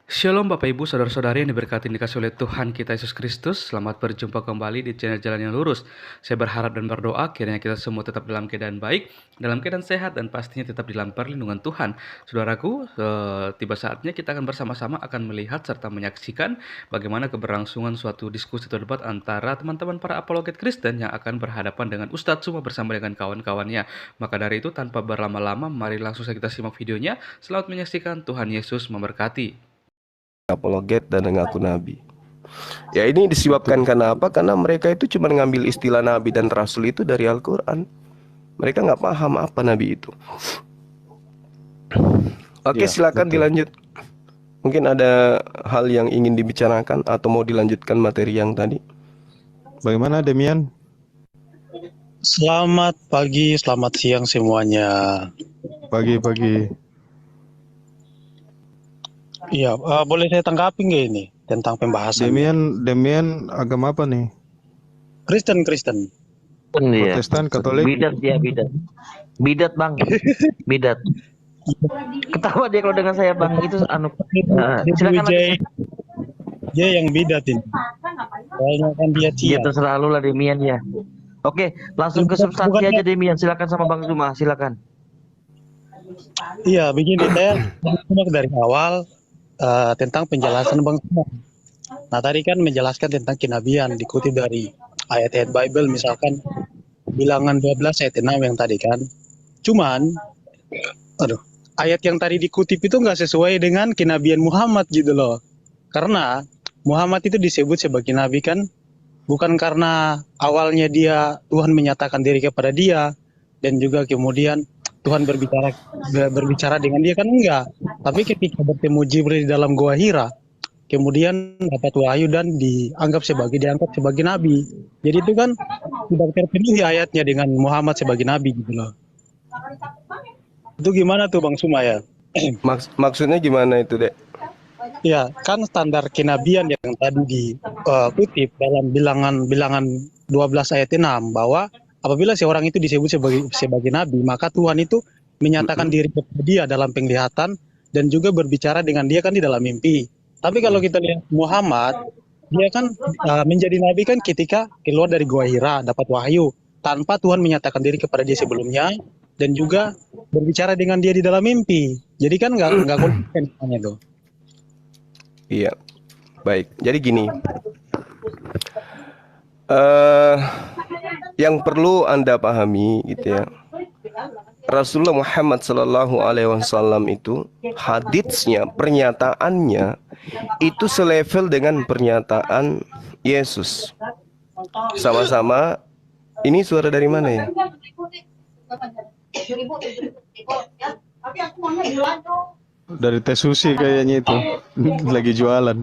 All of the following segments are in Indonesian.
Shalom Bapak Ibu Saudara-saudari yang diberkati dan dikasihi oleh Tuhan kita Yesus Kristus. Selamat berjumpa kembali di channel Jalan yang Lurus. Saya berharap dan berdoa kiranya kita semua tetap dalam keadaan baik, dalam keadaan sehat, dan pastinya tetap dalam perlindungan Tuhan. Saudaraku, tiba saatnya kita akan bersama-sama akan melihat serta menyaksikan bagaimana keberlangsungan suatu diskusi atau debat antara teman-teman para apologet Kristen yang akan berhadapan dengan Ustadz semua bersama dengan kawan-kawannya. Maka dari itu tanpa berlama-lama, mari langsung saja kita simak videonya. Selamat menyaksikan, Tuhan Yesus memberkati. Apologet dan mengaku nabi. Ya, ini disebabkan karena apa? Karena mereka itu cuma ngambil istilah nabi dan rasul itu dari Al-Quran. Mereka nggak paham apa nabi itu. Oke, Ya, silakan betul. dilanjut. Mungkin ada hal yang ingin dibicarakan atau mau dilanjutkan materi yang tadi. Bagaimana Demian? Selamat pagi, selamat siang semuanya. Pagi-pagi. Iya, boleh saya tanggapi nggak ini tentang pembahasan Demian agama apa nih? Kristen? Iya. Protestan, Katolik? Bidat dia, bidat. Bidat bang, bidat. Ketawa dia kalau dengan saya bang, itu silakan Jay, Jay yang bidat ini. Kayaknya kan dia dia terserah lu lah Demian ya. Oke, langsung ke substansi aja Demian, silakan sama Bang Zuma, silakan. Iya, begini saya dari awal tentang penjelasan Bang Zuma. Nah, tadi kan menjelaskan tentang kenabian dikutip dari ayat-ayat Bible, misalkan Bilangan 12 ayat 6 yang tadi kan. Cuman, ayat yang tadi dikutip itu nggak sesuai dengan kenabian Muhammad gitu loh. Karena Muhammad itu disebut sebagai nabi kan bukan karena awalnya Tuhan menyatakan diri kepada dia dan juga kemudian Tuhan berbicara dengan dia kan enggak. Tapi ketika bertemu Jibril di dalam Gua Hira, kemudian dapat wahyu dan dianggap sebagai nabi. Jadi itu kan tidak terpenuhi ayatnya dengan Muhammad sebagai nabi gitu loh. Itu gimana tuh Bang Sumaya? Maksudnya gimana itu, Dek? Ya, kan standar kenabian yang tadi dikutip dalam bilangan 12 ayat 6 bahwa apabila seorang itu disebut sebagai nabi, maka Tuhan itu menyatakan diri kepada dia dalam penglihatan dan juga berbicara dengan dia kan di dalam mimpi. Tapi kalau kita lihat Muhammad, dia kan menjadi nabi kan ketika keluar dari Gua Hira, dapat wahyu tanpa Tuhan menyatakan diri kepada dia sebelumnya dan juga berbicara dengan dia di dalam mimpi. Jadi kan nggak konsisten itu. Iya, baik. Jadi gini, yang perlu Anda pahami gitu ya, Rasulullah Muhammad Sallallahu Alaihi Wasallam itu haditsnya, pernyataannya itu selevel dengan pernyataan Yesus. Sama-sama. Ini suara dari mana ya? Dari Teh Susi kayaknya itu. Lagi jualan.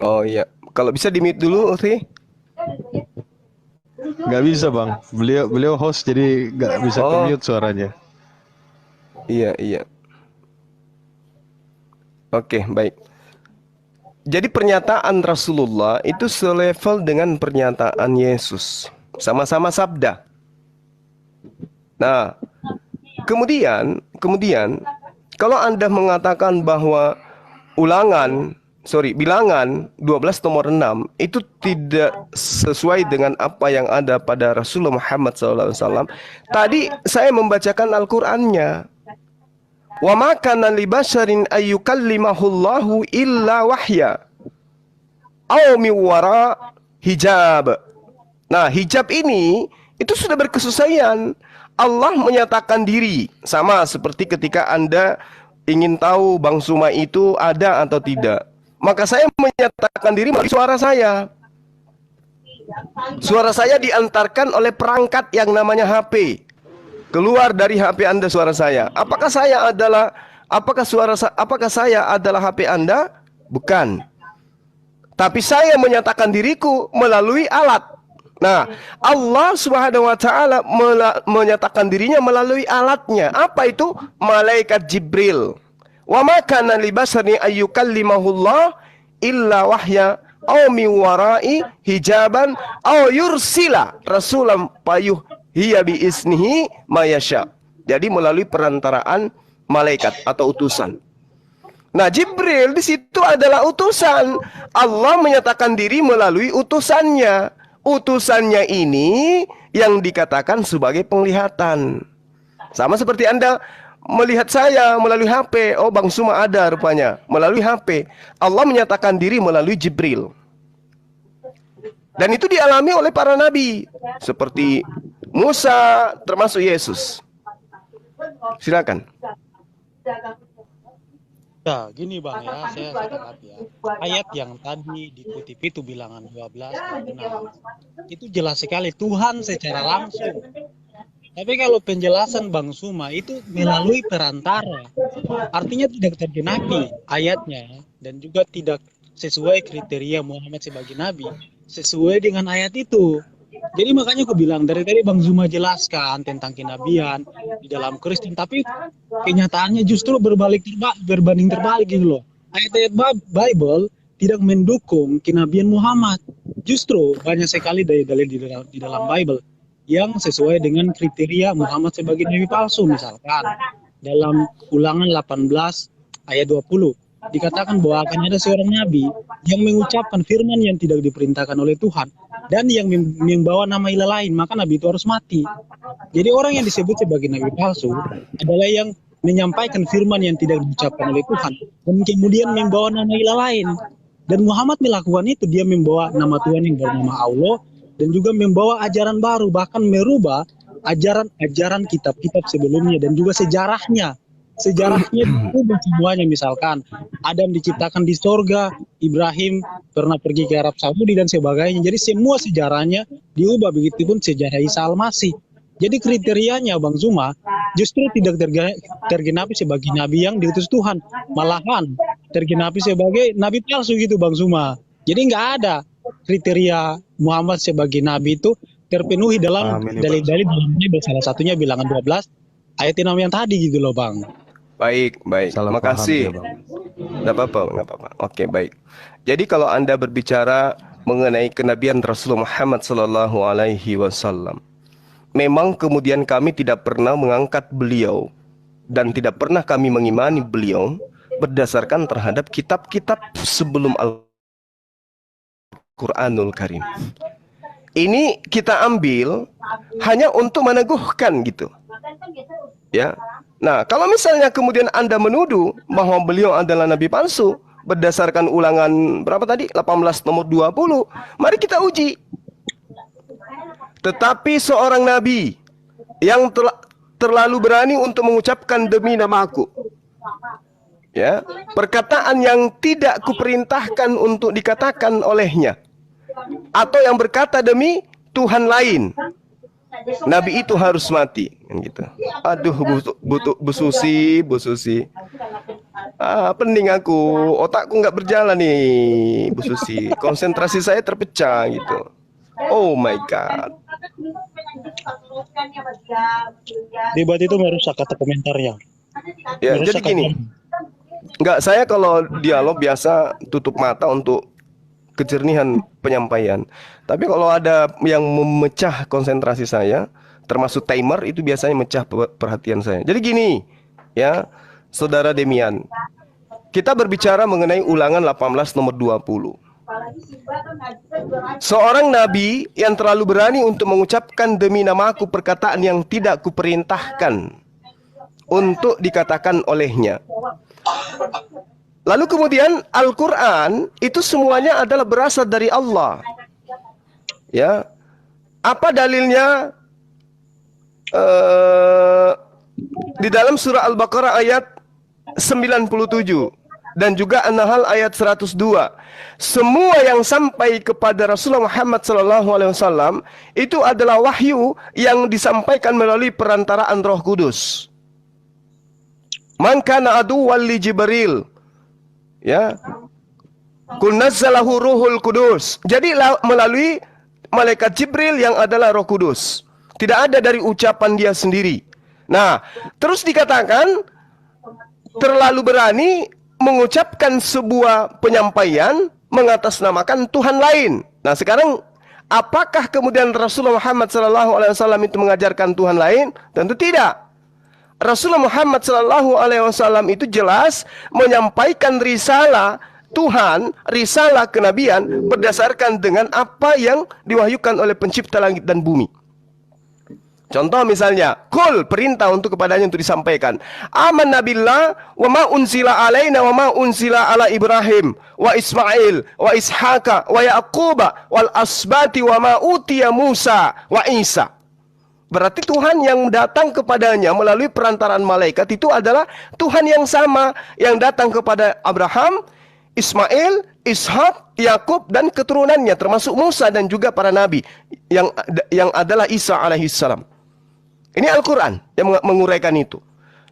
Oh iya. Kalau bisa di-mute dulu, Uti. Nggak bisa bang. Beliau host jadi nggak bisa mute suaranya. Iya. Oke, baik. Jadi pernyataan Rasulullah itu selevel dengan pernyataan Yesus. Sama-sama sabda. Nah, kemudian kalau Anda mengatakan bahwa Bilangan 12 nomor 6 itu tidak sesuai dengan apa yang ada pada Rasulullah Muhammad SAW. Tadi saya membacakan Al-Qur'annya. Wa ma kana li basharin ayyukallimahullahu illa wahya aw min wara hijab. Nah, hijab ini itu sudah berkesesuaian. Allah menyatakan diri, sama seperti ketika Anda ingin tahu Bang Suma itu ada atau tidak. Maka saya menyatakan diri melalui suara saya. Suara saya diantarkan oleh perangkat yang namanya HP. Keluar dari HP Anda suara saya. Apakah saya adalah HP Anda? Bukan. Tapi saya menyatakan diriku melalui alat. Nah, Allah Subhanahu wa taala menyatakan dirinya melalui alatnya. Apa itu? Malaikat Jibril. Wa ma kana li basharin ayyukallimahullah illa wahya aw min wara'i hijaban aw yursila rasulam payuh hiya bi isnihi mayasya. Jadi melalui perantaraan malaikat atau utusan. Nah, Jibril di situ adalah utusan. Allah menyatakan diri melalui utusannya. Utusannya ini yang dikatakan sebagai penglihatan. Sama seperti Anda melihat saya melalui HP. Oh, Bang Suma ada rupanya melalui HP. Allah menyatakan diri melalui Jibril. Dan itu dialami oleh para nabi seperti Musa termasuk Yesus. Silakan. Ya, gini Bang ya, saya tanggapi ya. Ayat yang tadi dikutip itu bilangan 12 dan 6. Itu jelas sekali Tuhan secara langsung. Tapi kalau penjelasan Bang Suma itu melalui perantara. Artinya tidak tergenapi ayatnya dan juga tidak sesuai kriteria Muhammad sebagai nabi sesuai dengan ayat itu. Jadi makanya aku bilang dari tadi Bang Zuma jelaskan tentang kenabian di dalam Kristen, tapi kenyataannya justru berbanding terbalik gitu loh. Ayat-ayat Bible tidak mendukung kenabian Muhammad. Justru banyak sekali dalil-dalil di dalam Bible yang sesuai dengan kriteria Muhammad sebagai nabi palsu. Misalkan dalam Ulangan 18 ayat 20 dikatakan bahwa akan ada seorang nabi yang mengucapkan firman yang tidak diperintahkan oleh Tuhan dan yang membawa nama ilah lain, maka nabi itu harus mati. Jadi orang yang disebut sebagai nabi palsu adalah yang menyampaikan firman yang tidak diucapkan oleh Tuhan dan kemudian membawa nama ilah lain. Dan Muhammad melakukan itu, dia membawa nama Tuhan yang bernama Allah dan juga membawa ajaran baru, bahkan merubah ajaran kitab-kitab sebelumnya dan juga sejarahnya diubah semuanya. Misalkan Adam diciptakan di sorga, Ibrahim pernah pergi ke Arab Saudi dan sebagainya. Jadi semua sejarahnya diubah, begitupun sejarah Isa Al-Masih. Jadi kriterianya Bang Zuma justru tidak tergenapi sebagai nabi yang diutus Tuhan, malahan tergenapi sebagai nabi palsu gitu Bang Zuma. Jadi nggak ada kriteria Muhammad sebagai nabi itu terpenuhi dalam dalil-dalil dalam Bible, salah satunya bilangan 12 ayat 6 yang tadi gitu loh Bang. Baik. Terima kasih. Nggak apa-apa. Oke, baik. Jadi kalau Anda berbicara mengenai kenabian Rasulullah Muhammad Sallallahu Alaihi Wasallam, memang kemudian kami tidak pernah mengangkat beliau dan tidak pernah kami mengimani beliau berdasarkan terhadap kitab-kitab sebelum Al-Quranul Karim. Ini kita ambil hanya untuk meneguhkan gitu. Ya. Nah, kalau misalnya kemudian Anda menuduh bahwa beliau adalah nabi palsu berdasarkan Ulangan berapa tadi? 18 nomor 20. Mari kita uji. Tetapi seorang nabi yang terlalu berani untuk mengucapkan demi namaku. Ya, perkataan yang tidak kuperintahkan untuk dikatakan olehnya. Atau yang berkata demi Tuhan lain. Nabi itu harus mati, gitu. Aduh, Bu Susi. Pening aku, otakku nggak berjalan nih, Bu Susi. Konsentrasi saya terpecah, gitu. Oh my God. Debat itu merusak kata komentarnya. Ya, jadi gini. Enggak, saya kalau dialog biasa tutup mata untuk kejernihan penyampaian. Tapi kalau ada yang memecah konsentrasi saya, termasuk timer, itu biasanya mecah perhatian saya. Jadi gini, ya, Saudara Demian, kita berbicara mengenai Ulangan 18 nomor 20. Seorang nabi yang terlalu berani untuk mengucapkan demi namaku perkataan yang tidak kuperintahkan untuk dikatakan olehnya. Lalu kemudian Al-Quran itu semuanya adalah berasal dari Allah. Ya, apa dalilnya? Di dalam surah Al-Baqarah ayat 97 dan juga An-Nahl ayat 102. Semua yang sampai kepada Rasulullah Muhammad SAW itu adalah wahyu yang disampaikan melalui perantaraan Roh Kudus. Man kana aduwwan li Jibril. Ya, kul nazzalahu ruhul kudus. Jadi melalui malaikat Jibril yang adalah Roh Kudus. Tidak ada dari ucapan dia sendiri. Nah, terus dikatakan terlalu berani mengucapkan sebuah penyampaian mengatasnamakan Tuhan lain. Nah, sekarang apakah kemudian Rasulullah Muhammad SAW itu mengajarkan Tuhan lain? Tentu tidak. Rasulullah Muhammad Sallallahu Alaihi Wasallam itu jelas menyampaikan risalah Tuhan, risalah kenabian berdasarkan dengan apa yang diwahyukan oleh pencipta langit dan bumi. Contoh misalnya, kul, perintah untuk kepadanya untuk disampaikan. Aman nabillah wa ma unzila alaina wa ma unzila ala Ibrahim wa Ismail wa Ishaqa wa Yaquba wal asbati wa ma utiya Musa wa Isa. Berarti Tuhan yang datang kepadanya melalui perantaraan malaikat itu adalah Tuhan yang sama yang datang kepada Abraham, Ismail, Ishak, Yakub dan keturunannya termasuk Musa dan juga para nabi yang adalah Isa alaihissalam. Ini Al-Quran yang menguraikan itu.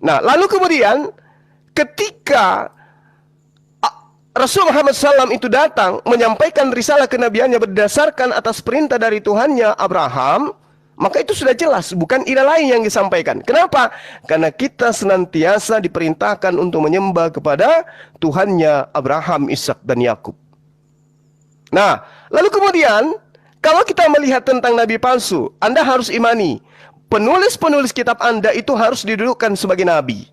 Nah, lalu kemudian ketika Rasul Muhammad SAW itu datang menyampaikan risalah kenabiannya berdasarkan atas perintah dari Tuhannya Abraham, maka itu sudah jelas, bukan ilah lain yang disampaikan. Kenapa? Karena kita senantiasa diperintahkan untuk menyembah kepada Tuhannya Abraham, Ishak, dan Yakub. Nah, lalu kemudian kalau kita melihat tentang nabi palsu, Anda harus imani penulis-penulis kitab Anda itu harus didudukkan sebagai nabi.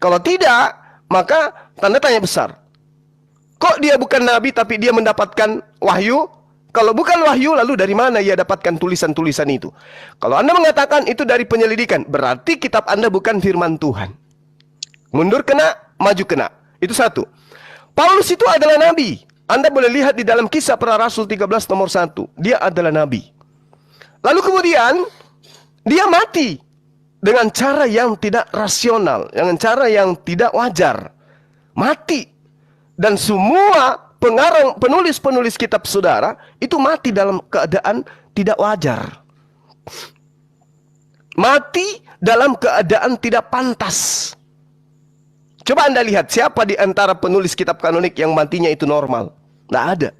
Kalau tidak, maka tanda tanya besar. Kok dia bukan nabi tapi dia mendapatkan wahyu? Kalau bukan wahyu, lalu dari mana ia dapatkan tulisan-tulisan itu? Kalau Anda mengatakan itu dari penyelidikan, berarti kitab Anda bukan firman Tuhan. Mundur kena, maju kena. Itu satu. Paulus itu adalah nabi. Anda boleh lihat di dalam Kisah Para Rasul 13 nomor 1. Dia adalah nabi. Lalu kemudian dia mati dengan cara yang tidak rasional, dengan cara yang tidak wajar. Mati. Dan semua penulis-penulis kitab saudara itu mati dalam keadaan tidak wajar. Mati dalam keadaan tidak pantas. Coba Anda lihat siapa di antara penulis kitab kanonik yang matinya itu normal. Tidak ada.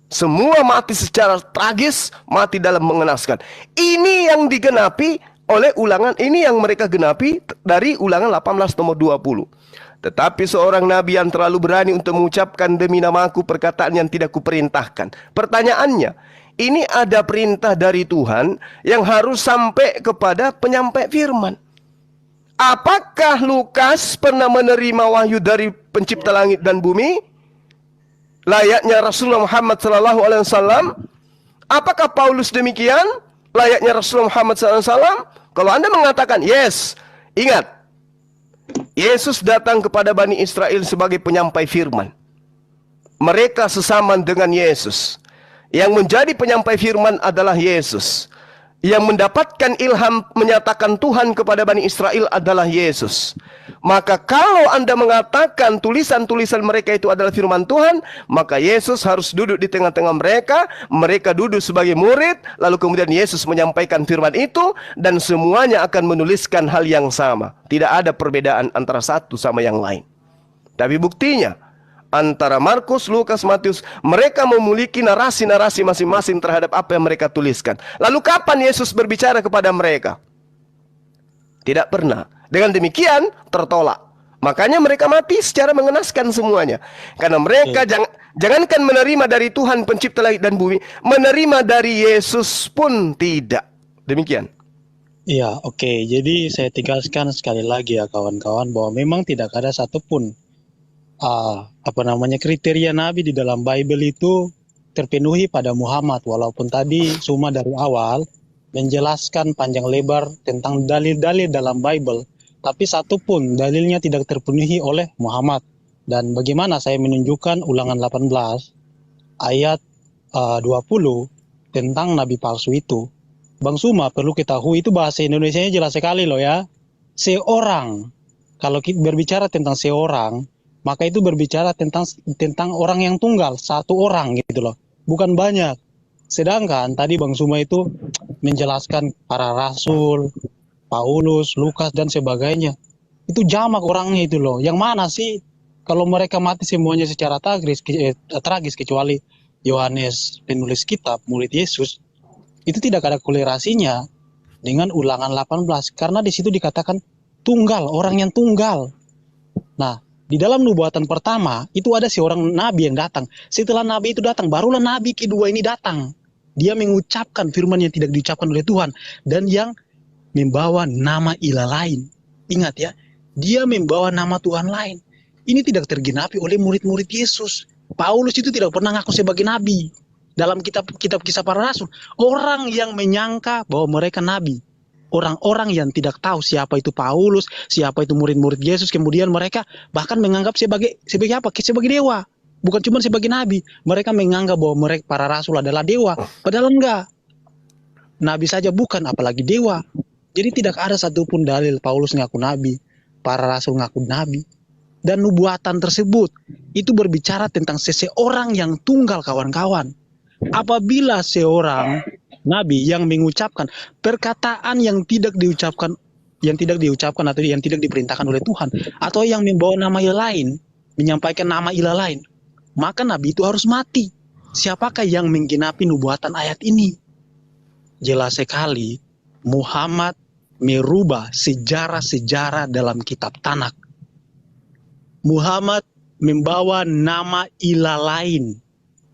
Semua mati secara tragis, mati dalam mengenaskan. Ini yang digenapi oleh ulangan, ini yang mereka genapi dari ulangan 18 nomor 20. Tetapi seorang nabi yang terlalu berani untuk mengucapkan demi namaku perkataan yang tidak kuperintahkan. Pertanyaannya, ini ada perintah dari Tuhan yang harus sampai kepada penyampai firman. Apakah Lukas pernah menerima wahyu dari pencipta langit dan bumi? Layaknya Rasulullah Muhammad SAW. Apakah Paulus demikian? Layaknya Rasulullah Muhammad SAW. Kalau Anda mengatakan yes, ingat, Yesus datang kepada Bani Israel sebagai penyampai firman. Mereka sesaman dengan Yesus. Yang menjadi penyampai firman adalah Yesus. Yang mendapatkan ilham menyatakan Tuhan kepada Bani Israel adalah Yesus. Maka kalau Anda mengatakan tulisan-tulisan mereka itu adalah firman Tuhan, maka Yesus harus duduk di tengah-tengah mereka. Mereka duduk sebagai murid, lalu kemudian Yesus menyampaikan firman itu, dan semuanya akan menuliskan hal yang sama. Tidak ada perbedaan antara satu sama yang lain. Tapi buktinya, antara Markus, Lukas, Matius, mereka memiliki narasi-narasi masing-masing terhadap apa yang mereka tuliskan. Lalu kapan Yesus berbicara kepada mereka? Tidak pernah. Dengan demikian tertolak. Makanya mereka mati secara mengenaskan semuanya. Karena mereka jangankan menerima dari Tuhan pencipta langit dan bumi, menerima dari Yesus pun tidak. Demikian. Iya, oke. Jadi saya tegaskan sekali lagi ya kawan-kawan bahwa memang tidak ada satupun kriteria nabi di dalam Bible itu terpenuhi pada Muhammad, walaupun tadi Suma dari awal menjelaskan panjang lebar tentang dalil-dalil dalam Bible, tapi satupun dalilnya tidak terpenuhi oleh Muhammad. Dan bagaimana saya menunjukkan ulangan 18 ayat 20 tentang nabi palsu itu. Bang Suma perlu ketahui itu bahasa Indonesianya jelas sekali loh ya. Seorang, kalau kita berbicara tentang seorang, maka itu berbicara tentang orang yang tunggal, satu orang gitu loh, bukan banyak. Sedangkan tadi Bang Suma itu menjelaskan para rasul, Paulus, Lukas dan sebagainya. Itu jamak orangnya itu loh. Yang mana sih kalau mereka mati semuanya secara tragis kecuali Yohanes penulis kitab, murid Yesus, itu tidak ada kolerasinya dengan ulangan 18 karena di situ dikatakan tunggal, orang yang tunggal. Nah, di dalam nubuatan pertama, itu ada seorang nabi yang datang. Setelah nabi itu datang, barulah nabi kedua ini datang. Dia mengucapkan firman yang tidak diucapkan oleh Tuhan. Dan yang membawa nama ilah lain. ingat ya, dia membawa nama Tuhan lain. Ini tidak tergenapi oleh murid-murid Yesus. Paulus itu tidak pernah ngaku sebagai nabi. Dalam kitab kisah para rasul, orang yang menyangka bahwa mereka nabi, orang-orang yang tidak tahu siapa itu Paulus, siapa itu murid-murid Yesus, kemudian mereka bahkan menganggap sebagai apa? Sebagai dewa. Bukan cuma sebagai nabi. Mereka menganggap bahwa mereka para rasul adalah dewa. Padahal enggak. Nabi saja bukan, apalagi dewa. Jadi tidak ada satupun dalil Paulus ngaku nabi, para rasul ngaku nabi. Dan nubuatan tersebut itu berbicara tentang seseorang yang tunggal, kawan-kawan. Apabila seorang nabi yang mengucapkan perkataan yang tidak diucapkan atau yang tidak diperintahkan oleh Tuhan, atau yang membawa nama ilah lain, menyampaikan nama ilah lain, maka nabi itu harus mati. Siapakah yang menggenapi nubuatan ayat ini? Jelas sekali Muhammad merubah sejarah-sejarah dalam kitab Tanak. Muhammad membawa nama ilah lain.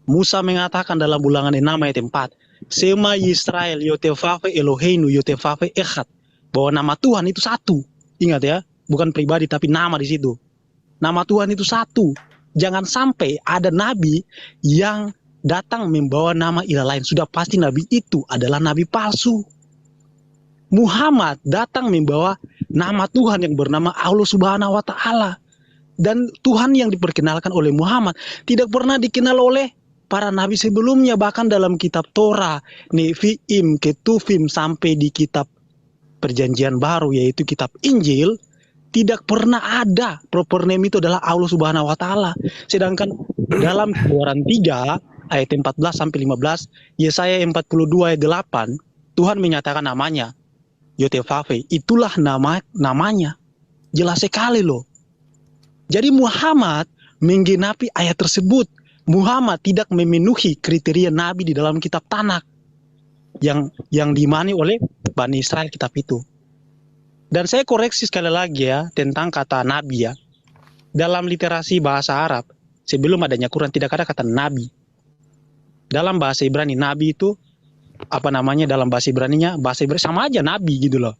Musa mengatakan dalam Ulangan 6 ayat 4, Sema Yisrael yotefafe Eloheinu yotefafe echad, bahwa nama Tuhan itu satu. Ingat ya, bukan pribadi tapi nama di situ. Nama Tuhan itu satu. Jangan sampai ada nabi yang datang membawa nama ilah lain. Sudah pasti nabi itu adalah nabi palsu. Muhammad datang membawa nama Tuhan yang bernama Allah Subhanahu wa Ta'ala. Dan Tuhan yang diperkenalkan oleh Muhammad tidak pernah dikenal oleh para nabi sebelumnya. Bahkan dalam kitab Torah, Nevi'im, Ketuvim, sampai di kitab Perjanjian Baru yaitu kitab Injil, tidak pernah ada proper name itu adalah Allah Subhanahu wa Ta'ala. Sedangkan dalam Keluaran 3 ayat 14 sampai 15, Yesaya 42 ayat 8, Tuhan menyatakan namanya Yotefafe, itulah namanya. Jelas sekali loh. Jadi Muhammad menggenapi ayat tersebut. Muhammad tidak memenuhi kriteria nabi di dalam kitab Tanak yang dimani oleh Bani Israel kitab itu. Dan saya koreksi sekali lagi ya tentang kata nabi ya. Dalam literasi bahasa Arab, sebelum adanya Quran tidak ada kata nabi. Dalam bahasa Ibrani nabi itu dalam bahasa Ibraninya, sama aja nabi gitu loh.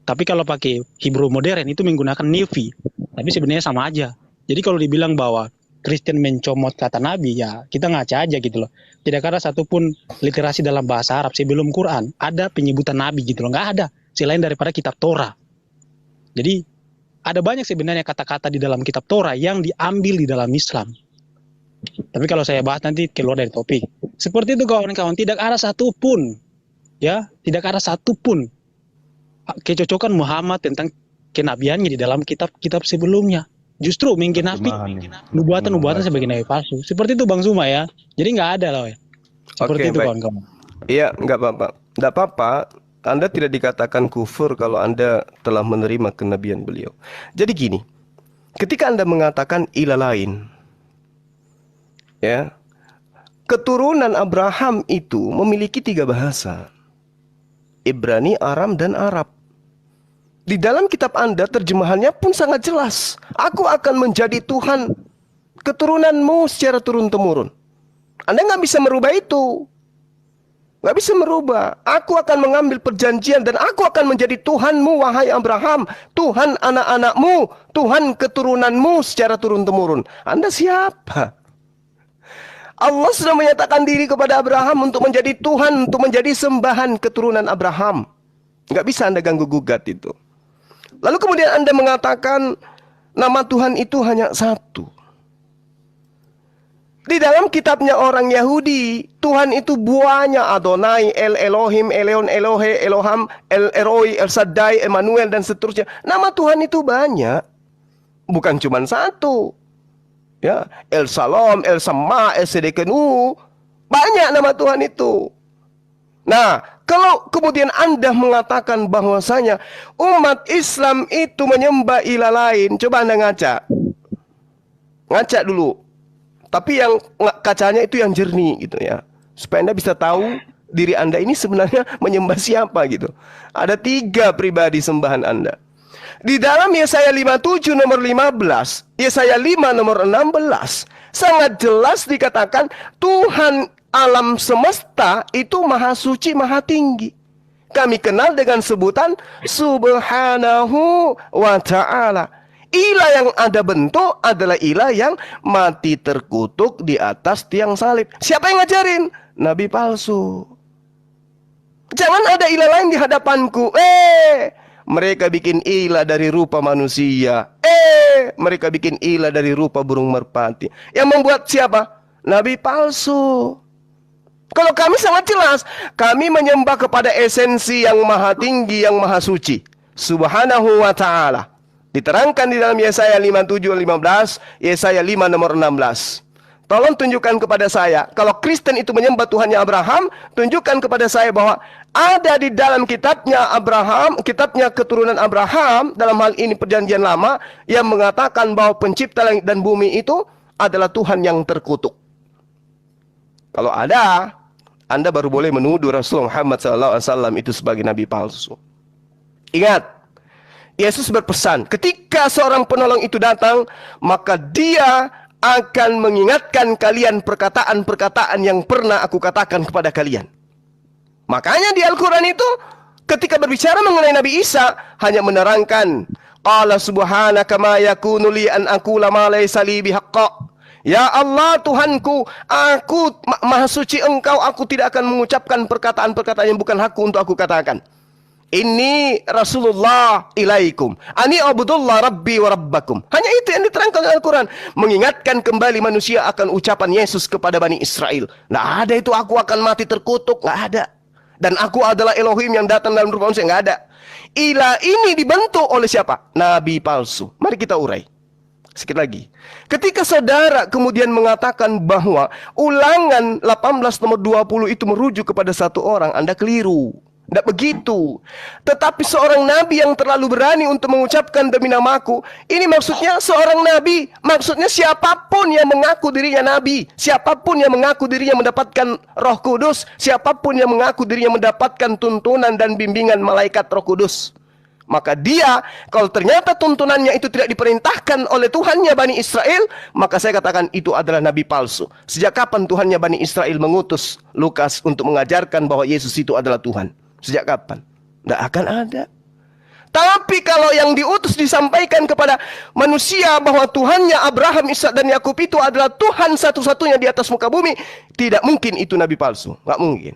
Tapi kalau pakai Hebrew modern itu menggunakan nevi. Tapi sebenarnya sama aja. Jadi kalau dibilang bahwa Kristen mencomot kata nabi, ya kita ngaca aja gitu loh. Tidak ada satupun literasi dalam bahasa Arab sebelum Quran ada penyebutan nabi gitu loh. Nggak ada. Selain daripada kitab Torah. Jadi ada banyak sebenarnya kata-kata di dalam kitab Torah yang diambil di dalam Islam. Tapi kalau saya bahas nanti keluar dari topik. Seperti itu kawan-kawan, tidak ada satupun kecocokan Muhammad tentang kenabiannya di dalam kitab-kitab sebelumnya. Justru menggenapi nubuatan sebagai nabi palsu. Seperti itu Bang Zuma ya. Jadi nggak ada loh ya. Seperti itu kawan-kawan. Iya, nggak apa-apa. Nggak apa-apa. Anda tidak dikatakan kufur kalau Anda telah menerima kenabian beliau. Jadi gini, ketika Anda mengatakan ilah lain, ya, keturunan Abraham itu memiliki 3 bahasa. Ibrani, Aram, dan Arab. Di dalam kitab Anda terjemahannya pun sangat jelas. Aku akan menjadi Tuhan keturunanmu secara turun-temurun. Anda nggak bisa merubah itu. Nggak bisa merubah. Aku akan mengambil perjanjian dan aku akan menjadi Tuhanmu, wahai Abraham. Tuhan anak-anakmu, Tuhan keturunanmu secara turun-temurun. Anda siapa? Allah sudah menyatakan diri kepada Abraham untuk menjadi Tuhan, untuk menjadi sembahan keturunan Abraham. Nggak bisa Anda ganggu-gugat itu. Lalu kemudian Anda mengatakan nama Tuhan itu hanya satu. Di dalam kitabnya orang Yahudi, Tuhan itu banyak. Adonai, El Elohim, Eleon, Elohe, Eloham, El Eroi, El Shaddai, Emmanuel, dan seterusnya. Nama Tuhan itu banyak. Bukan cuma satu. Ya, El Salam, El Sama, El Sedekenu. Banyak nama Tuhan itu. Nah, kalau kemudian Anda mengatakan bahwasanya umat Islam itu menyembah ilah lain, coba Anda ngaca. Ngaca dulu. Tapi yang kacanya itu yang jernih gitu ya. Supaya Anda bisa tahu diri Anda ini sebenarnya menyembah siapa gitu. Ada 3 pribadi sembahan Anda. Di dalam Yesaya 57 nomor 15, Yesaya 5 nomor 16, sangat jelas dikatakan Tuhan alam semesta itu maha suci, maha tinggi. kami kenal dengan sebutan Subhanahu wa ta'ala. Ilah yang ada bentuk adalah ilah yang mati terkutuk di atas tiang salib. Siapa yang ngajarin? Nabi palsu. Jangan ada ilah lain di hadapanku. Mereka bikin ilah dari rupa manusia. Mereka bikin ilah dari rupa burung merpati. Yang membuat siapa? Nabi palsu. Kalau kami sangat jelas, kami menyembah kepada esensi yang maha tinggi, yang maha suci, Subhanahu wa ta'ala. Diterangkan di dalam Yesaya 57:15, Yesaya 5 nomor 16. Tolong tunjukkan kepada saya, kalau Kristen itu menyembah Tuhannya Abraham, tunjukkan kepada saya bahwa ada di dalam kitabnya Abraham, kitabnya keturunan Abraham, dalam hal ini perjanjian lama, yang mengatakan bahwa pencipta langit dan bumi itu adalah Tuhan yang terkutuk. Kalau ada, Anda baru boleh menuduh Rasulullah Muhammad SAW itu sebagai nabi palsu. Ingat, Yesus berpesan, ketika seorang penolong itu datang, maka dia akan mengingatkan kalian perkataan-perkataan yang pernah aku katakan kepada kalian. Makanya di Al-Quran itu, ketika berbicara mengenai Nabi Isa, hanya menerangkan, Qala subhanaka ma yakunu li an aqula ma laysa li bihaqqa. Ya Allah Tuhanku, aku maha suci Engkau, aku tidak akan mengucapkan perkataan-perkataan yang bukan hakku untuk aku katakan. Ini Rasulullah ilaikum, ani abudullah rabbi wa rabbakum. Hanya itu yang diterangkan dalam Al-Quran. Mengingatkan kembali manusia akan ucapan Yesus kepada Bani Israel. Nggak ada itu aku akan mati terkutuk, nggak ada. Dan aku adalah Elohim yang datang dalam rupa manusia, nggak ada. Ilah ini dibentuk oleh siapa? Nabi palsu. Mari kita urai sedikit lagi. Ketika saudara kemudian mengatakan bahwa Ulangan 18 nomor 20 itu merujuk kepada satu orang, Anda keliru. Tidak begitu. Tetapi seorang nabi yang terlalu berani untuk mengucapkan demi namaku, ini maksudnya seorang nabi, maksudnya siapapun yang mengaku dirinya nabi, siapapun yang mengaku dirinya mendapatkan Roh Kudus, siapapun yang mengaku dirinya mendapatkan tuntunan dan bimbingan malaikat Roh Kudus. Maka dia, kalau ternyata tuntunannya itu tidak diperintahkan oleh Tuhannya Bani Israel, maka saya katakan itu adalah nabi palsu. Sejak kapan Tuhannya Bani Israel mengutus Lukas untuk mengajarkan bahwa Yesus itu adalah Tuhan? Sejak kapan? Tidak akan ada. Tapi kalau yang diutus disampaikan kepada manusia bahwa Tuhannya Abraham, Ishak dan Yakub itu adalah Tuhan satu-satunya di atas muka bumi, tidak mungkin itu nabi palsu. Nggak mungkin.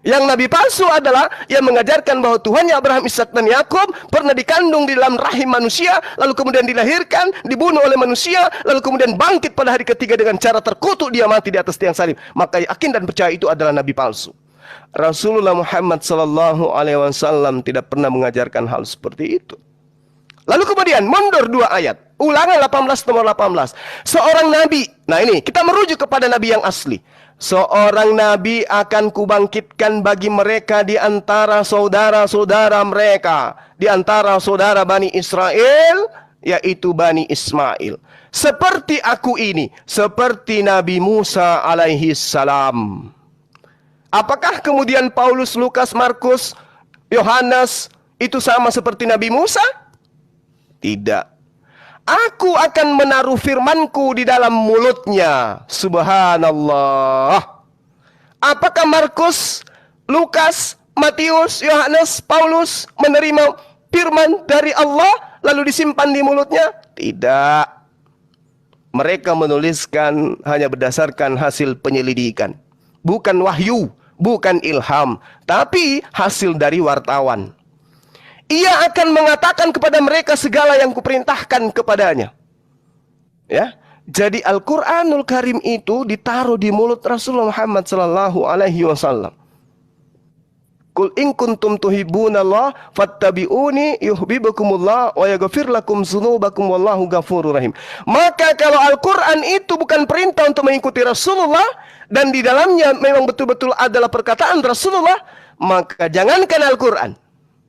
Yang nabi palsu adalah yang mengajarkan bahwa Tuhannya Abraham, Ishak dan Yakub pernah dikandung di dalam rahim manusia, lalu kemudian dilahirkan, dibunuh oleh manusia, lalu kemudian bangkit pada hari ketiga dengan cara terkutuk dia mati di atas tiang salib. Maka yakin dan percaya itu adalah nabi palsu. Rasulullah Muhammad SAW tidak pernah mengajarkan hal seperti itu. Lalu kemudian mundur 2 ayat. Ulangan 18 nomor 18. Seorang nabi. Nah ini kita merujuk kepada nabi yang asli. Seorang nabi akan kubangkitkan bagi mereka di antara saudara-saudara mereka, di antara saudara Bani Israel, yaitu Bani Ismail. Seperti aku ini, seperti Nabi Musa alaihi salam. Apakah kemudian Paulus, Lukas, Markus, Yohanes itu sama seperti Nabi Musa? Tidak. Aku akan menaruh firmanku di dalam mulutnya. Subhanallah. Apakah Markus, Lukas, Matius, Yohanes, Paulus menerima firman dari Allah lalu disimpan di mulutnya? Tidak. Mereka menuliskan hanya berdasarkan hasil penyelidikan. Bukan wahyu, bukan ilham, tapi hasil dari wartawan. Ia akan mengatakan kepada mereka segala yang kuperintahkan kepadanya. Ya, jadi Al-Quranul Karim itu ditaruh di mulut Rasulullah Muhammad sallallahu alaihi wasallam. Qul in kuntum tuhibbunallah fattabi'uni yuhibbukumullah wa yaghfir lakum dzunubakum wallahu ghafurur rahim. Maka kalau Al-Qur'an itu bukan perintah untuk mengikuti Rasulullah dan di dalamnya memang betul-betul adalah perkataan Rasulullah, maka jangankan Al-Qur'an.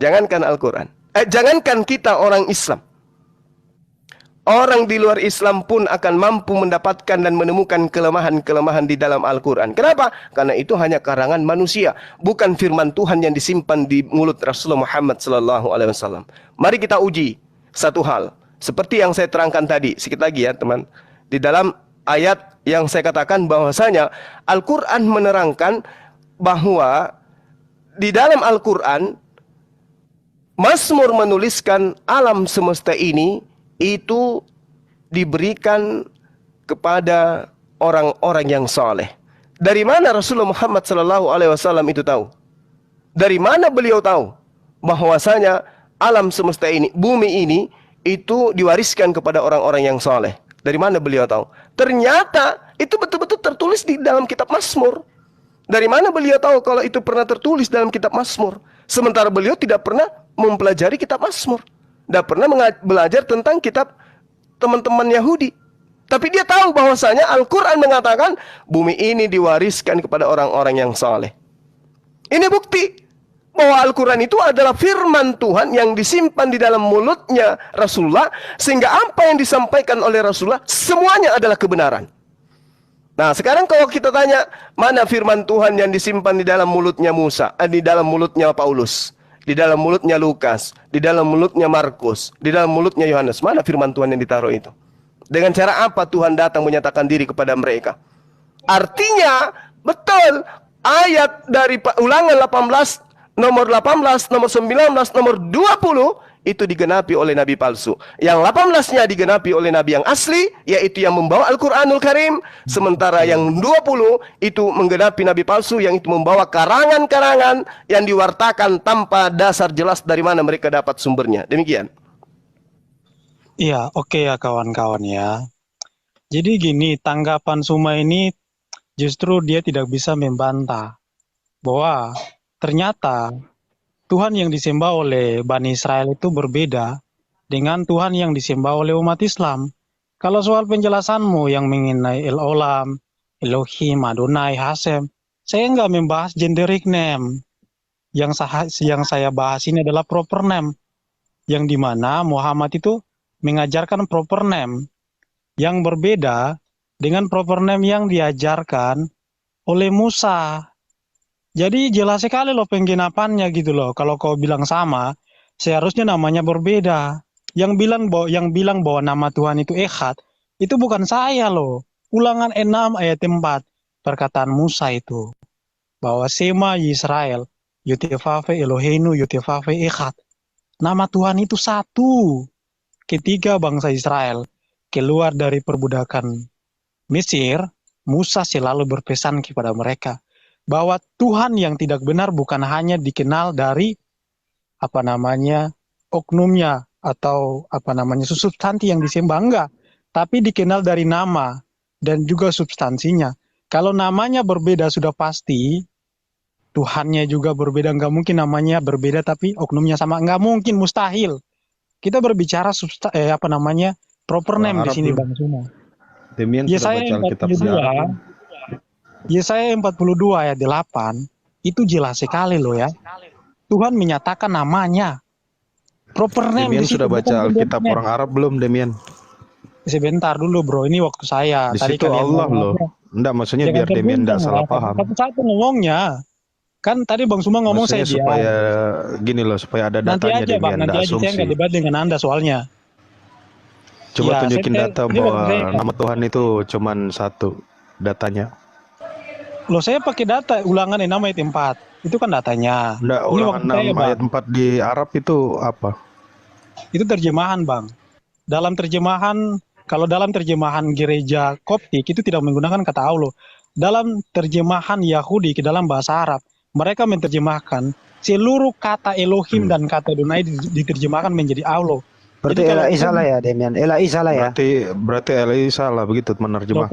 Jangankan Al-Quran. Jangankan kita orang Islam. Orang di luar Islam pun akan mampu mendapatkan dan menemukan kelemahan-kelemahan di dalam Al-Quran. Kenapa? Karena itu hanya karangan manusia, bukan firman Tuhan yang disimpan di mulut Rasulullah Muhammad SAW. Mari kita uji satu hal. Seperti yang saya terangkan tadi, sedikit lagi ya teman. Di dalam ayat yang saya katakan bahwasanya Al-Quran menerangkan bahwa di dalam Al-Quran, Mazmur menuliskan alam semesta ini itu diberikan kepada orang-orang yang saleh. Dari mana Rasulullah Muhammad SAW itu tahu? Dari mana beliau tahu bahwasanya alam semesta ini, bumi ini itu diwariskan kepada orang-orang yang saleh? Dari mana beliau tahu? Ternyata itu betul-betul tertulis di dalam kitab Mazmur. Dari mana beliau tahu kalau itu pernah tertulis dalam kitab Mazmur? Sementara beliau tidak pernah mempelajari kitab Mazmur. Tidak pernah belajar tentang kitab teman-teman Yahudi. Tapi dia tahu bahwasanya Al-Quran mengatakan bumi ini diwariskan kepada orang-orang yang saleh. Ini bukti bahwa Al-Quran itu adalah firman Tuhan yang disimpan di dalam mulutnya Rasulullah, sehingga apa yang disampaikan oleh Rasulullah semuanya adalah kebenaran. Nah, sekarang kalau kita tanya, mana firman Tuhan yang disimpan di dalam mulutnya Musa, di dalam mulutnya Paulus, di dalam mulutnya Lukas, di dalam mulutnya Markus, di dalam mulutnya Yohanes, mana firman Tuhan yang ditaruh itu? Dengan cara apa Tuhan datang menyatakan diri kepada mereka? Artinya, betul, ayat dari Ulangan 18, nomor 18, nomor 19, nomor 20, itu digenapi oleh nabi palsu. Yang 18-nya digenapi oleh nabi yang asli, yaitu yang membawa Al-Quranul Karim. Sementara yang 20 itu menggenapi nabi palsu, yang itu membawa karangan-karangan yang diwartakan tanpa dasar jelas dari mana mereka dapat sumbernya. Demikian. Iya, oke ya kawan-kawan ya. Jadi gini, tanggapan Suma ini justru dia tidak bisa membantah bahwa ternyata Tuhan yang disembah oleh Bani Israel itu berbeda dengan Tuhan yang disembah oleh umat Islam. Kalau soal penjelasanmu yang mengenai El-Olam, Elohim, Adonai, Hasem, saya nggak membahas generic name. Yang saya bahas ini adalah proper name, yang dimana Muhammad itu mengajarkan proper name yang berbeda dengan proper name yang diajarkan oleh Musa. Jadi jelas sekali loh penggenapannya gitu loh. Kalau kau bilang sama, seharusnya namanya berbeda. Yang bilang bahwa nama Tuhan itu Echad, itu bukan saya loh. Ulangan 6 ayat 4, perkataan Musa itu. Bahwa Sema Yisrael, Yutefave Eloheinu, Yutefave Echad. Nama Tuhan itu satu. Ketika bangsa Israel keluar dari perbudakan Mesir, Musa selalu berpesan kepada mereka bahwa Tuhan yang tidak benar bukan hanya dikenal dari oknumnya atau substansi yang disembah, enggak, tapi dikenal dari nama dan juga substansinya. Kalau namanya berbeda sudah pasti Tuhannya juga berbeda, enggak mungkin namanya berbeda tapi oknumnya sama, enggak mungkin, mustahil. Kita berbicara proper name di sini Bang Suma. Demian sudah baca Alkitab sejarah. Yesaya 42 ayat 8 itu jelas sekali loh ya. Tuhan menyatakan namanya. Proper name Demian di situ, sudah baca Alkitab name. orang Arab belum, Demian? Sebentar dulu bro, ini waktu saya. Di Tadi situ Allah loh. Enggak, maksudnya biar Demian enggak salah paham. Satu-satu ngomongnya. Kan tadi Bang Suma ngomong Maksudnya saya supaya gini loh, supaya ada datanya Demian, enggak nanti aja saya nggak asumsi. debat dengan Anda soalnya. Coba Ya, tunjukin data ini bahwa waktu saya- nama Tuhan itu cuman satu datanya. Loh saya pakai data Ulangan 6 ayat 4. Itu kan datanya. Enggak, Ini Ulangan waktu saya, 6 Bang. ayat 4 di Arab itu apa? Itu terjemahan Bang. Kalau dalam terjemahan gereja Koptik itu tidak menggunakan kata Allah. Dalam terjemahan Yahudi ke dalam bahasa Arab, mereka menerjemahkan seluruh kata Elohim dan kata Adonai diterjemahkan menjadi Allah. Berarti Jadi kalau- Elai salah ya, Demian. Elai salah ya. Berarti LI salah begitu Loh, menerjemahkan.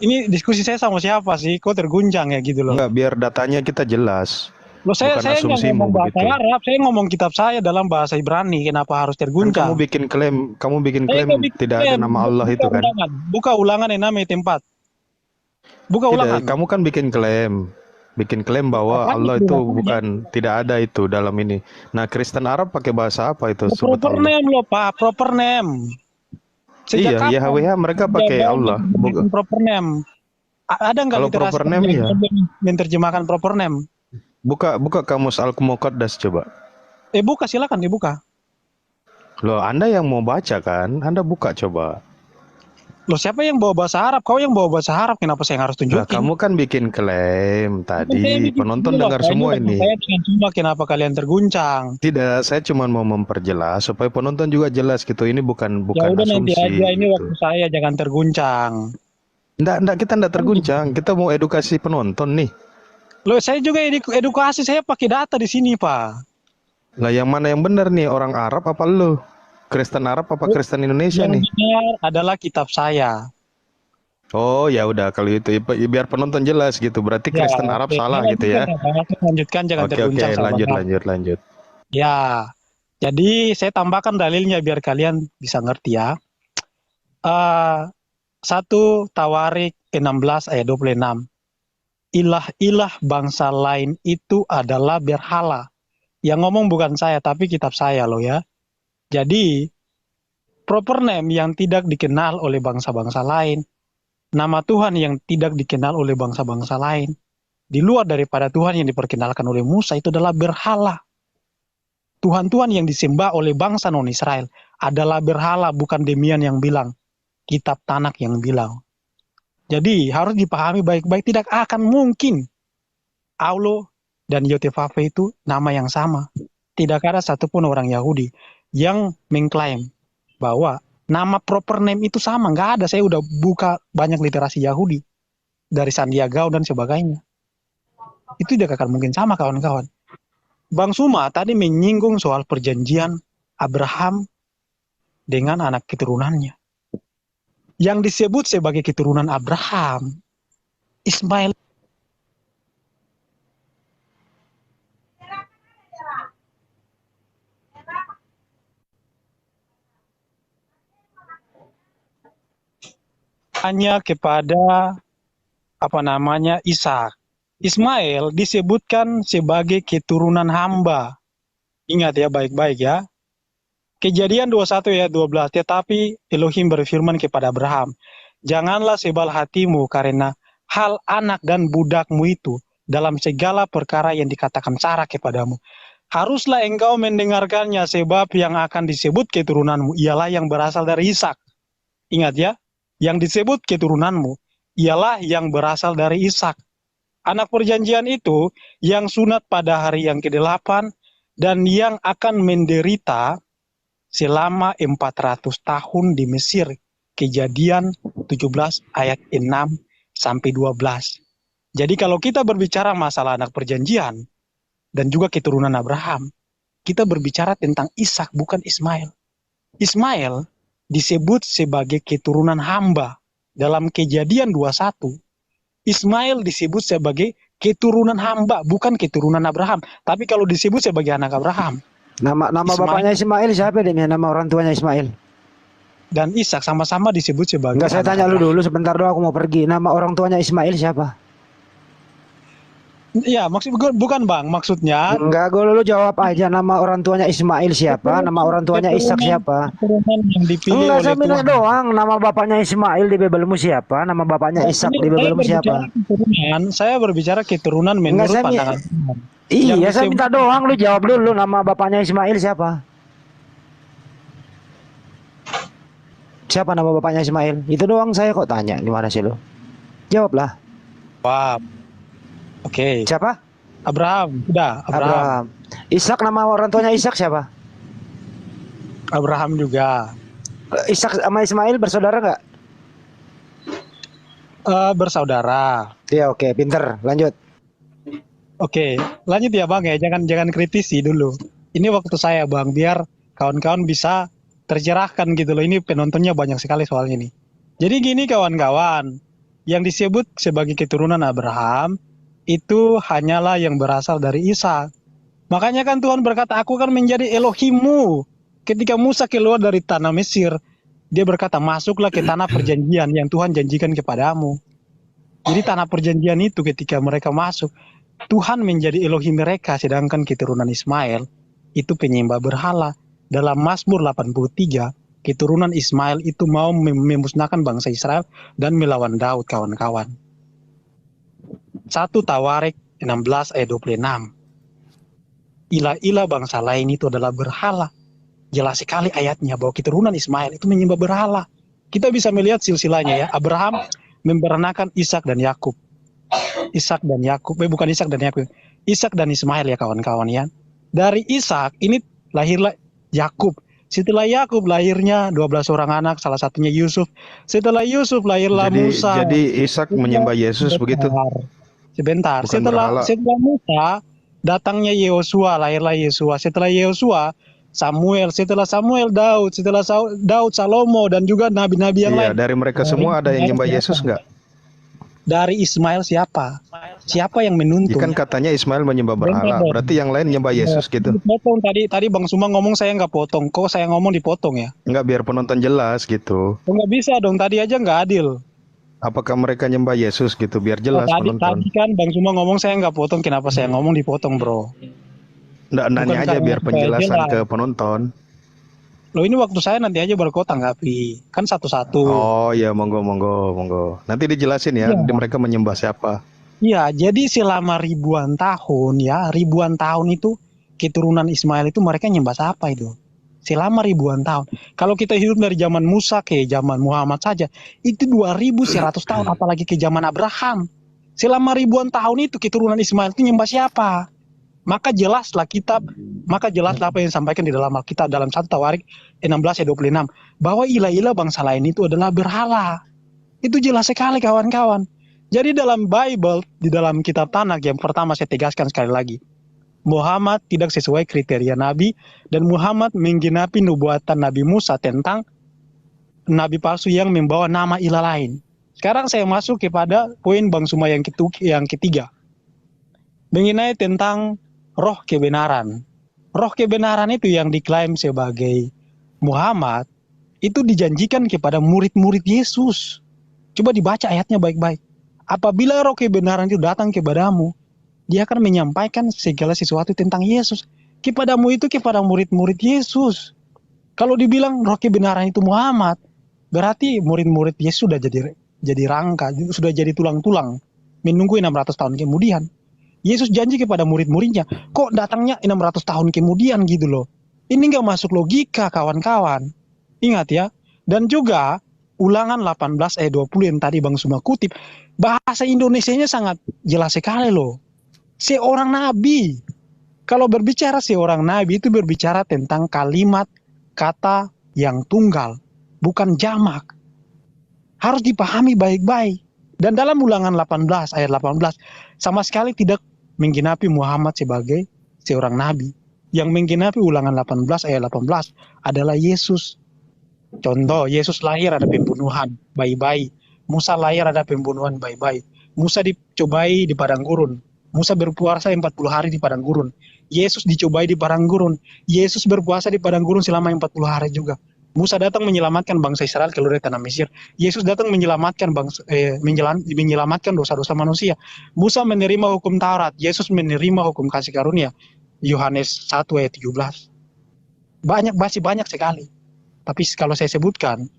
ini diskusi saya sama siapa sih? Kok terguncang ya gitu loh. Enggak, biar datanya kita jelas. Loh saya bukan nggak asumsimu ngomong bahasa begitu. Arab, saya ngomong kitab saya dalam bahasa Ibrani. Kenapa harus Kan terguncang? kamu bikin klaim Saya nggak bikin tidak ada klaim. nama Allah Buka itu kan. Ulangan. Buka Ulangan 6 ayat 4. Buka Ulangan. Tidak, kamu kan bikin klaim bahwa Apaan Allah itu itu namanya? bukan, tidak ada itu dalam ini. Nah, Kristen Arab pakai bahasa apa itu sebut Proper Allah? name loh Pak, proper name. Iya, kapan YHWH mereka pakai dia Allah. menerjemahkan proper name? Ada nggak Kalau literasi proper name, yang iya. menerjemahkan proper name? Buka kamus Al-Muqaddas coba. Buka silakan dibuka. Loh, Anda yang mau baca kan? Anda buka coba. Loh, siapa yang bawa bahasa Arab? Kau yang bawa bahasa Arab, kenapa saya harus Nah, tunjukin? kamu kan bikin klaim Saya tadi. bikin Penonton dulu, dengar saya semua juga ini. saya dengan cuma kenapa kalian terguncang? Tidak, saya cuma mau memperjelas supaya penonton juga jelas gitu. Ini bukan Ya udah nanti aja, asumsi ini waktu gitu. saya, jangan terguncang. Kita enggak terguncang. Kita mau edukasi penonton nih. Loh, saya juga edukasi, saya pakai data di sini, Pak. Lah yang mana yang benar nih? Orang Arab apa lu? Kristen Arab apa Kristen Indonesia Yang nih? benar adalah kitab saya. Oh ya udah kalau itu biar penonton jelas gitu. Berarti Ya, Kristen Arab oke. salah Saya gitu ya. lanjutkan, jangan Oke, terguncang, sahabat. lanjut. Ya, jadi saya tambahkan dalilnya biar kalian bisa ngerti ya. 1 Tawarik 16 ayat 26. Ilah-ilah bangsa lain itu adalah berhala. Yang ngomong bukan saya, tapi kitab saya loh ya. Jadi, proper name yang tidak dikenal oleh bangsa-bangsa lain, nama Tuhan yang tidak dikenal oleh bangsa-bangsa lain, di luar daripada Tuhan yang diperkenalkan oleh Musa itu adalah berhala. Tuhan-Tuhan yang disembah oleh bangsa non-Israel adalah berhala, bukan Demian yang bilang. Kitab Tanak yang bilang. Jadi harus dipahami baik-baik, tidak akan mungkin Allah dan Yotevave itu nama yang sama. Tidak ada satupun orang Yahudi yang mengklaim bahwa nama proper name itu sama. Nggak ada, saya udah buka banyak literasi Yahudi. Dari Sandiagau dan sebagainya. Itu tidak akan mungkin sama, kawan-kawan. Bang Suma tadi menyinggung soal perjanjian Abraham dengan anak keturunannya. Yang disebut sebagai keturunan Abraham, Ismail. Hanya kepada Ishak. Ismail disebutkan sebagai keturunan hamba. Ingat ya baik-baik ya. Kejadian 21 ayat 12, tetapi Elohim berfirman kepada Abraham, janganlah sebal hatimu karena hal anak dan budakmu itu dalam segala perkara yang dikatakan Sarah kepadamu. Haruslah engkau mendengarkannya, sebab yang akan disebut keturunanmu ialah yang berasal dari Ishak. Ingat ya, yang disebut keturunanmu ialah yang berasal dari Ishak. Anak perjanjian itu yang sunat pada hari yang ke-8 dan yang akan menderita selama 400 tahun di Mesir. Kejadian 17 ayat 6 sampai 12. Jadi kalau kita berbicara masalah anak perjanjian dan juga keturunan Abraham, kita berbicara tentang Ishak, bukan Ismail. Ismail disebut sebagai keturunan hamba. Dalam Kejadian 21, Ismail disebut sebagai keturunan hamba, bukan keturunan Abraham. Tapi kalau disebut sebagai anak Abraham, Nama bapaknya Ismail siapa deh? Nama orang tuanya Ismail. Dan Ishak sama-sama disebut sebagai Enggak, saya anak tanya lu Abraham. dulu sebentar doang, aku mau pergi. Nama orang tuanya Ismail siapa? Iya, bukan Bang, maksudnya Enggak, gue lu jawab aja, nama orang tuanya Ismail siapa? Nama orang tuanya Ishak siapa? keturunan yang dipilih Enggak, oleh saya minta Tuhan. doang. Nama bapaknya Ismail di Bibelmu siapa? Nama bapaknya Ishak di Bibelmu siapa? Saya berbicara keturunan menurut Enggak, pandangan Tuhan. Iya, saya disebut- minta doang, lu jawab dulu nama bapaknya Ismail siapa? Siapa nama bapaknya Ismail? Itu doang saya kok tanya, gimana sih lu? Jawablah. Wah. Oke, Siapa? Abraham, sudah, Abraham. Ishak, nama orang tuanya Ishak siapa? Abraham juga. Ishak sama Ismail bersaudara nggak? Bersaudara. Iya, oke, pinter. Lanjut. Oke, lanjut ya Bang ya, jangan kritisi dulu. Ini waktu saya Bang, biar kawan-kawan bisa tercerahkan gitu loh. Ini penontonnya banyak sekali soalnya nih. Jadi gini kawan-kawan, yang disebut sebagai keturunan Abraham itu hanyalah yang berasal dari Ishak. Makanya kan Tuhan berkata, aku akan menjadi Elohimmu. Ketika Musa keluar dari tanah Mesir, dia berkata, masuklah ke tanah perjanjian yang Tuhan janjikan kepadamu. Jadi tanah perjanjian itu ketika mereka masuk, Tuhan menjadi Elohim mereka, sedangkan keturunan Ismail itu penyembah berhala. Dalam Mazmur 83, keturunan Ismail itu mau memusnahkan bangsa Israel dan melawan Daud, kawan-kawan. 1 Tawarik 16 ayat 26. Ilah-ilah bangsa lain itu adalah berhala. Jelas sekali ayatnya bahwa keturunan Ismail itu menyembah berhala. Kita bisa melihat silsilahnya ya. Abraham memperanakan Ishak dan Yakub. Bukan Ishak dan Yakub. Ishak dan Ismail ya kawan-kawan ya. Dari Ishak ini lahirlah Yakub. Setelah Yakub lahirnya 12 orang anak, salah satunya Yusuf. Setelah Yusuf lahirlah Musa. Jadi Ishak menyembah Yesus begitu. Sebentar. Bukan Setelah Musa datangnya Yosua, lahirlah Yosua. Setelah Yosua Samuel, setelah Samuel Daud, setelah Daud Salomo dan juga nabi-nabi yang Iya, lain. dari mereka semua ada yang nyembah Yesus nggak? Dari Ismail siapa? Siapa yang Ya menuntun? kan katanya Ismail menyembah berhala, berarti yang lain nyembah Yesus gitu. Potong tadi Bang Suma ngomong saya nggak potong. Kok saya ngomong dipotong ya? Nggak, biar penonton jelas gitu. Oh, nggak bisa dong, tadi aja nggak adil. Apakah mereka nyembah Yesus gitu, biar jelas tadi penonton. kan Bang Suma ngomong saya nggak potong, kenapa saya ngomong dipotong bro? Nggak, nanya aja karena biar penjelasan jelas. ke penonton. Loh ini waktu saya nanti aja berkotang Gapi. Kan satu-satu. Oh ya, monggo. Nanti dijelasin ya, Iya. mereka menyembah siapa. Iya, jadi selama ribuan tahun itu keturunan Ismail itu mereka nyembah siapa itu? Selama ribuan tahun. Kalau kita hidup dari zaman Musa ke zaman Muhammad saja, itu 2100 tahun, apalagi ke zaman Abraham. Selama ribuan tahun itu keturunan Ismail itu nyembah siapa? Maka jelaslah apa yang disampaikan di dalam Alkitab dalam 1 Tawarik 16 ayat 26 bahwa ilah-ilah bangsa lain itu adalah berhala. Itu jelas sekali kawan-kawan. Jadi dalam Bible, di dalam kitab Tanakh yang pertama saya tegaskan sekali lagi, Muhammad tidak sesuai kriteria nabi dan Muhammad menggenapi nubuatan Nabi Musa tentang nabi palsu yang membawa nama ilah lain. Sekarang saya masuk kepada poin Bang Suma yang ketiga. Mengenai tentang roh kebenaran. Roh kebenaran itu yang diklaim sebagai Muhammad itu dijanjikan kepada murid-murid Yesus. Coba dibaca ayatnya baik-baik. Apabila roh kebenaran itu datang kepadamu, dia akan menyampaikan segala sesuatu tentang Yesus. Kepadamu itu kepada murid-murid Yesus. Kalau dibilang roh kebenaran itu Muhammad, berarti murid-murid Yesus sudah jadi rangka, sudah jadi tulang-tulang. Menunggu 600 tahun kemudian. Yesus janji kepada murid-muridnya, kok datangnya 600 tahun kemudian gitu loh. Ini nggak masuk logika kawan-kawan. Ingat ya. Dan juga Ulangan 18 ayat 20 yang tadi Bang Suma kutip, bahasa Indonesianya sangat jelas sekali loh. Seorang nabi. Kalau berbicara seorang nabi itu berbicara tentang kalimat kata yang tunggal, bukan jamak. Harus dipahami baik-baik. Dan dalam Ulangan 18 ayat 18 sama sekali tidak menggenapi Muhammad sebagai seorang nabi. Yang menggenapi Ulangan 18 ayat 18 adalah Yesus. Contoh, Yesus lahir ada pembunuhan bayi-bayi. Musa lahir ada pembunuhan bayi-bayi. Musa dicobai di padang gurun. Musa berpuasa 40 hari di padang gurun. Yesus dicobai di padang gurun. Yesus berpuasa di padang gurun selama 40 hari juga. Musa datang menyelamatkan bangsa Israel keluar dari tanah Mesir. Yesus datang menyelamatkan menyelamatkan dosa-dosa manusia. Musa menerima hukum Taurat. Yesus menerima hukum kasih karunia. Yohanes 1 ayat 17. Masih banyak sekali. Tapi kalau saya sebutkan,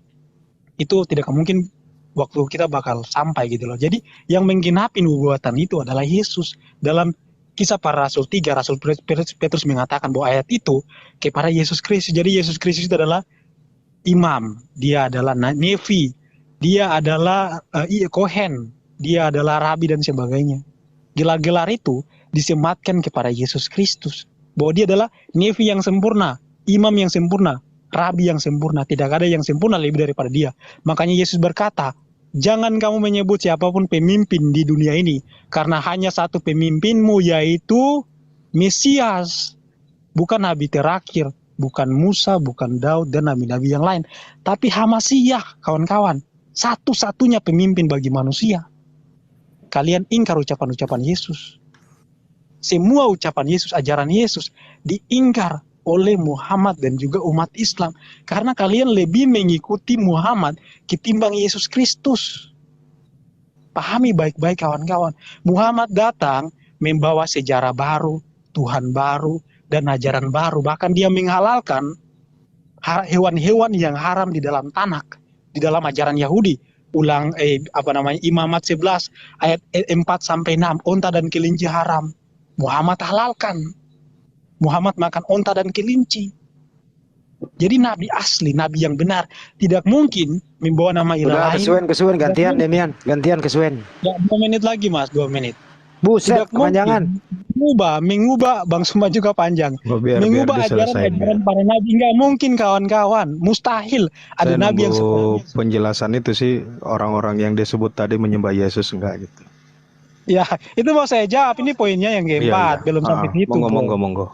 itu tidak mungkin waktu kita bakal sampai gitu loh. Jadi yang menggenapi nubuatan itu adalah Yesus. Dalam Kisah Para Rasul 3, Rasul Petrus mengatakan bahwa ayat itu kepada Yesus Kristus. Jadi Yesus Kristus itu adalah imam, dia adalah nevi, dia adalah kohen, dia adalah rabi dan sebagainya. Gelar-gelar itu disematkan kepada Yesus Kristus. Bahwa dia adalah nevi yang sempurna, imam yang sempurna, rabi yang sempurna. Tidak ada yang sempurna lebih daripada dia. Makanya Yesus berkata, jangan kamu menyebut siapapun pemimpin di dunia ini, karena hanya satu pemimpinmu, yaitu Mesias. Bukan nabi terakhir, bukan Musa, bukan Daud, dan nabi-nabi yang lain. Tapi Hamasiah, kawan-kawan. Satu-satunya pemimpin bagi manusia. Kalian ingkar ucapan-ucapan Yesus. Semua ucapan Yesus, ajaran Yesus, diingkar oleh Muhammad dan juga umat Islam. Karena kalian lebih mengikuti Muhammad ketimbang Yesus Kristus. Pahami baik-baik kawan-kawan. Muhammad datang membawa sejarah baru, Tuhan baru, dan ajaran baru. Bahkan dia menghalalkan hewan-hewan yang haram di dalam Tanakh, di dalam ajaran Yahudi. Imamat 11 ayat 4 sampai 6, onta dan kelinci haram. Muhammad halalkan. Muhammad makan onta dan kelinci. Jadi nabi asli, nabi yang benar, tidak mungkin membawa nama ilah Udah lain. kesuwen gantian Demian, gantian kesuwen. Ya, 2 menit lagi Mas, 2 menit. Buset, Tidak kepanjangan. mungkin mengubah Bang Suma juga panjang. Oh, biar Mengubah diselesain ajaran-ajaran biar. para nabi nggak mungkin kawan-kawan, mustahil ada Saya nabi yang seperti nunggu Yesus. penjelasan itu sih, orang-orang yang disebut tadi menyembah Yesus enggak gitu. Ya, itu mau saya jawab. Ini poinnya yang Iya, keempat, iya. belum sampai situ, Monggo, Bro. monggo, monggo.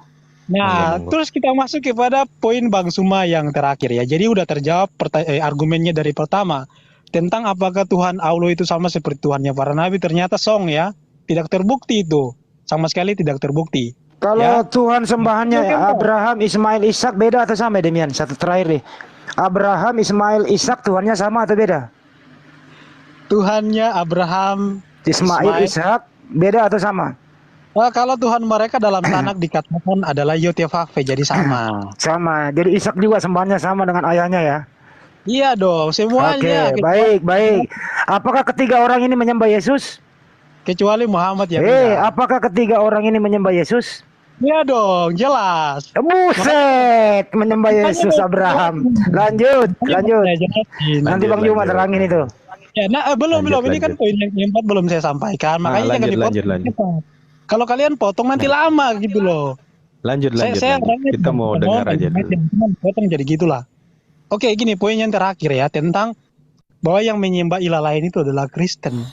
Nah, Monggo. terus kita masuk kepada poin Bang Suma yang terakhir ya. Jadi udah terjawab argumennya dari pertama tentang apakah Tuhan Allah itu sama seperti Tuhannya para nabi. Ternyata song ya, tidak terbukti itu, sama sekali tidak terbukti. Kalau Ya. Tuhan sembahannya Yang keempat. Abraham, Ismail, Ishak beda atau sama Demian? Satu terakhir nih. Abraham, Ismail, Ishak Tuhannya sama atau beda? Tuhannya Abraham, Ismail, Ismail. Ishak beda atau sama? Kalau Tuhan mereka dalam Tanak dikatakan adalah Yotevave, jadi sama. Sama. Jadi Ishak juga sembahannya sama dengan ayahnya ya. Iya dong, semuanya. Oke, baik. Apakah ketiga orang ini menyembah Yesus? Kecuali Muhammad yang enggak. Apakah ketiga orang ini menyembah Yesus? Iya dong, jelas. Buset, menyembah Yesus Abraham. Lanjut. Nanti Bang Juma terangin itu. Ya, belum. Ini kan lanjut. poin yang keempat belum saya sampaikan. Makanya jangan dipotong. lanjut. Kalau kalian potong nanti lama gitu loh. Lanjut. Saya Kita mau dengar aja dulu. Potong jadi gitulah. Oke, gini poin yang terakhir ya tentang bahwa yang menyembah ilah lain itu adalah Kristen.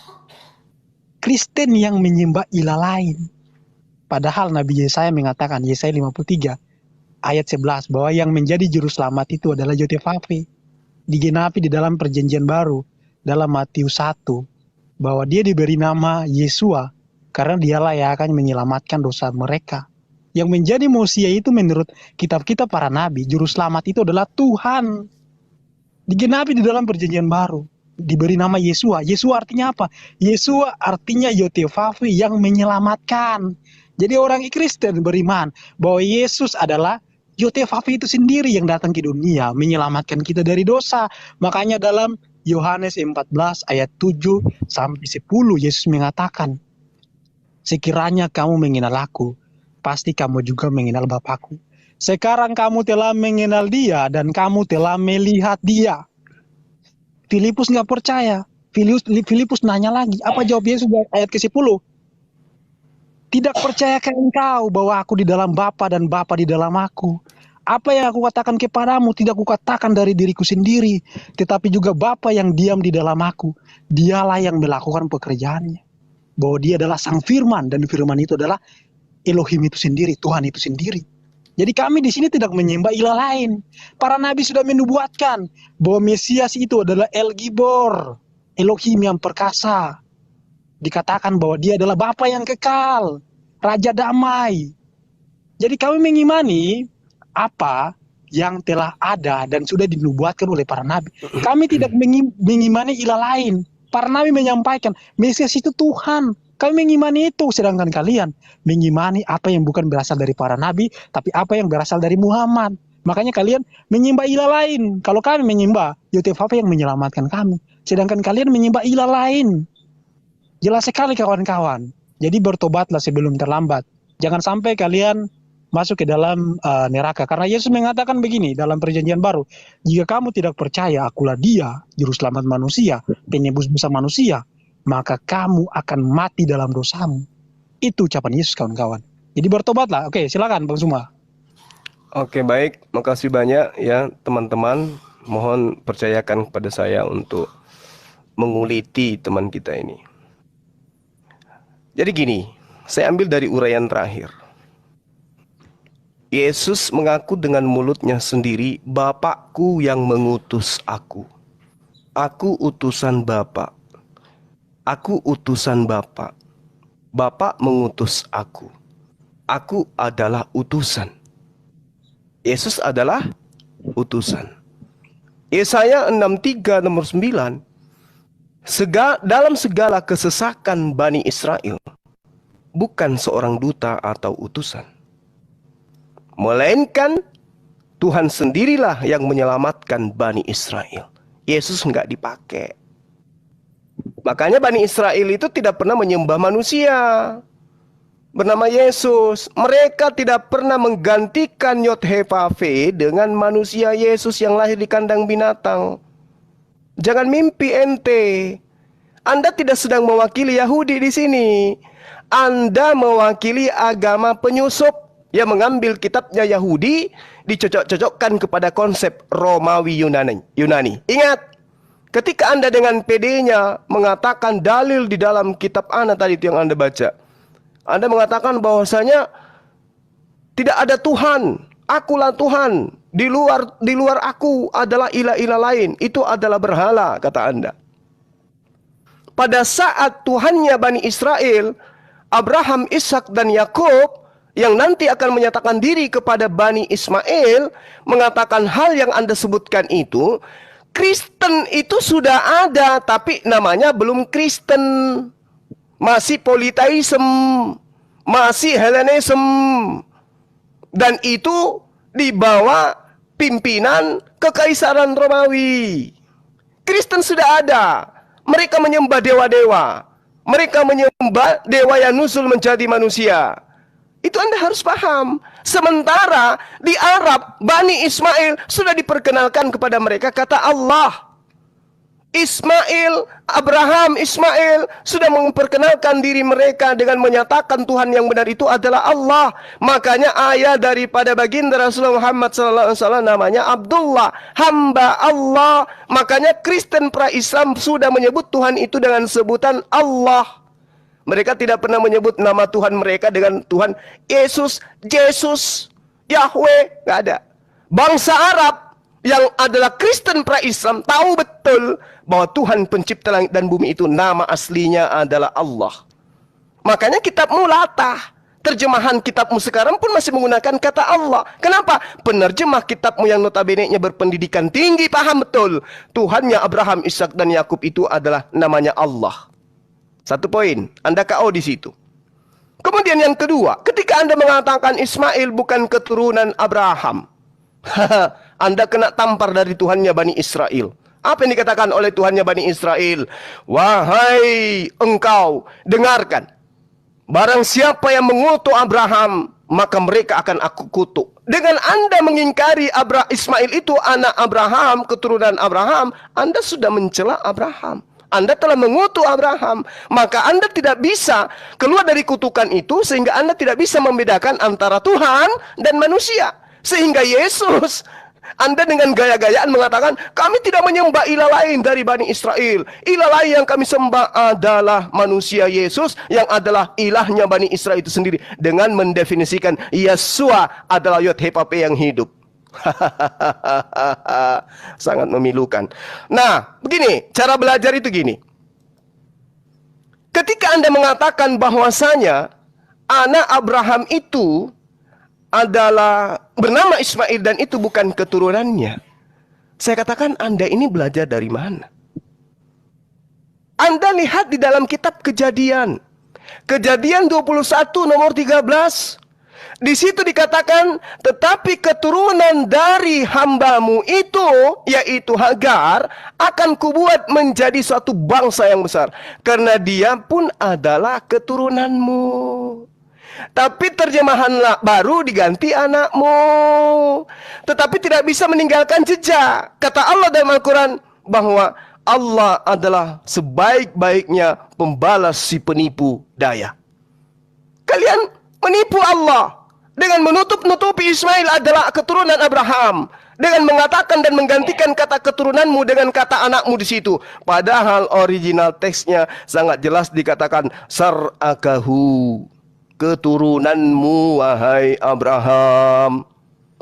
Kristen yang menyembah ilah lain. Padahal Nabi Yesaya mengatakan, Yesaya 53 ayat 11, bahwa yang menjadi juru selamat itu adalah Yotevave. Digenapi di dalam perjanjian baru dalam Matius 1 bahwa dia diberi nama Yesua karena dialah yang akan menyelamatkan dosa mereka. Yang menjadi Mosia itu menurut kitab-kitab para nabi, juru selamat itu adalah Tuhan. Digenapi di dalam perjanjian baru. Diberi nama Yesua. Yesua artinya apa? Yesua artinya Yotevave, yang menyelamatkan. Jadi orang Kristen beriman bahwa Yesus adalah Yotevave itu sendiri yang datang ke dunia menyelamatkan kita dari dosa. Makanya dalam Yohanes 14 ayat 7 sampai 10 Yesus mengatakan, sekiranya kamu mengenal aku, pasti kamu juga mengenal Bapakku. Sekarang kamu telah mengenal dia dan kamu telah melihat dia. Filipus nggak percaya. Filipus nanya lagi. Apa jawab Yesus ayat ke-10? Tidak percayakah engkau bahwa aku di dalam Bapa dan Bapa di dalam aku? Apa yang aku katakan kepadamu tidak kukatakan dari diriku sendiri, tetapi juga Bapa yang diam di dalam aku. Dialah yang melakukan pekerjaannya. Bahwa dia adalah sang firman, dan firman itu adalah Elohim itu sendiri, Tuhan itu sendiri. Jadi kami di sini tidak menyembah ilah lain. Para nabi sudah menubuatkan bahwa Mesias itu adalah El Gibor, Elohim yang perkasa. Dikatakan bahwa dia adalah Bapa yang kekal, Raja damai. Jadi kami mengimani apa yang telah ada dan sudah dinubuatkan oleh para nabi. Kami tidak mengimani ilah lain. Para nabi menyampaikan Mesias itu Tuhan. Kami mengimani itu, sedangkan kalian mengimani apa yang bukan berasal dari para nabi, tapi apa yang berasal dari Muhammad. Makanya kalian menyembah ilah lain. Kalau kami menyembah Yotevave yang menyelamatkan kami, sedangkan kalian menyembah ilah lain. Jelas sekali kawan-kawan. Jadi bertobatlah sebelum terlambat. Jangan sampai kalian masuk ke dalam neraka. Karena Yesus mengatakan begini dalam perjanjian baru. Jika kamu tidak percaya akulah dia, juru selamat manusia, penebus dosa manusia, maka kamu akan mati dalam dosamu. Itu ucapan Yesus kawan-kawan. Jadi bertobatlah. Oke, silakan Bang Suma. Oke, baik. Makasih banyak ya teman-teman. Mohon percayakan kepada saya untuk menguliti teman kita ini. Jadi gini, saya ambil dari uraian terakhir. Yesus mengaku dengan mulutnya sendiri, Bapakku yang mengutus aku. Aku utusan Bapa. Aku utusan Bapa. Bapa mengutus aku. Aku adalah utusan. Yesus adalah utusan. Yesaya 63 nomor 9. Dalam segala kesesakan Bani Israel, bukan seorang duta atau utusan, melainkan Tuhan sendirilah yang menyelamatkan Bani Israel. Yesus enggak dipakai. Makanya Bani Israel itu tidak pernah menyembah manusia. bernama Yesus. Mereka tidak pernah menggantikan Yod He Vav Ve dengan manusia Yesus yang lahir di kandang binatang. Jangan mimpi ente. Anda tidak sedang mewakili Yahudi di sini. Anda mewakili agama penyusup yang mengambil kitabnya Yahudi, dicocok-cocokkan kepada konsep Romawi Yunani. Ingat, ketika Anda dengan PD-nya mengatakan dalil di dalam kitab Anda tadi itu yang Anda baca, Anda mengatakan bahwasanya tidak ada Tuhan, akulah Tuhan, di luar aku adalah ilah-ilah lain, itu adalah berhala, kata Anda. Pada saat Tuhannya Bani Israel, Abraham, Ishak, dan Yakub, yang nanti akan menyatakan diri kepada Bani Ismail, mengatakan hal yang Anda sebutkan itu, Kristen itu sudah ada, tapi namanya belum Kristen. Masih politeism, masih Hellenism. Dan itu di bawah pimpinan Kekaisaran Romawi. Kristen sudah ada. Mereka menyembah dewa-dewa. Mereka menyembah dewa yang nusul menjadi manusia. Itu Anda harus paham. Sementara di Arab, Bani Ismail sudah diperkenalkan kepada mereka kata Allah. Abraham Ismail sudah memperkenalkan diri mereka dengan menyatakan Tuhan yang benar itu adalah Allah. Makanya ayah daripada baginda Rasulullah Muhammad SAW namanya Abdullah, hamba Allah. Makanya Kristen pra-Islam sudah menyebut Tuhan itu dengan sebutan Allah. Mereka tidak pernah menyebut nama Tuhan mereka dengan Tuhan Yesus, Yahweh, nggak ada. Bangsa Arab yang adalah Kristen pra-Islam tahu betul bahwa Tuhan pencipta langit dan bumi itu nama aslinya adalah Allah. Makanya kitabmu latah. Terjemahan kitabmu sekarang pun masih menggunakan kata Allah. Kenapa? Penerjemah kitabmu yang notabene-nya berpendidikan tinggi paham betul Tuhannya Abraham, Ishak, dan Yakub itu adalah namanya Allah. Satu poin, Anda KO di situ. Kemudian yang kedua, ketika Anda mengatakan Ismail bukan keturunan Abraham, Anda kena tampar dari Tuhannya Bani Israel. Apa yang dikatakan oleh Tuhannya Bani Israel? Wahai engkau, dengarkan. Barang siapa yang mengutuk Abraham, maka mereka akan aku kutuk. Dengan Anda mengingkari Ismail itu anak Abraham, keturunan Abraham, Anda sudah mencela Abraham. Anda telah mengutuk Abraham. Maka Anda tidak bisa keluar dari kutukan itu, sehingga Anda tidak bisa membedakan antara Tuhan dan manusia. Sehingga Yesus, Anda dengan gaya-gayaan mengatakan, kami tidak menyembah ilah lain dari Bani Israel. Ilah lain yang kami sembah adalah manusia Yesus, yang adalah ilahnya Bani Israel itu sendiri. Dengan mendefinisikan Yesua adalah Yod He Vav Ve yang hidup. Sangat memilukan. Nah, begini, cara belajar itu gini. Ketika Anda mengatakan bahwasanya anak Abraham itu adalah bernama Ismail dan itu bukan keturunannya, saya katakan Anda ini belajar dari mana? Anda lihat di dalam kitab Kejadian 21 nomor 13. Di situ dikatakan, tetapi keturunan dari hambamu itu, yaitu Hagar, akan kubuat menjadi suatu bangsa yang besar, karena dia pun adalah keturunanmu. Tapi terjemahan baru diganti anakmu. Tetapi tidak bisa meninggalkan jejak. Kata Allah dalam Al-Quran bahwa Allah adalah sebaik-baiknya pembalas si penipu daya. Kalian menipu Allah dengan menutup-nutupi Ismail adalah keturunan Abraham, dengan mengatakan dan menggantikan kata keturunanmu dengan kata anakmu di situ. Padahal original teksnya sangat jelas dikatakan sar'akahu, keturunanmu wahai Abraham.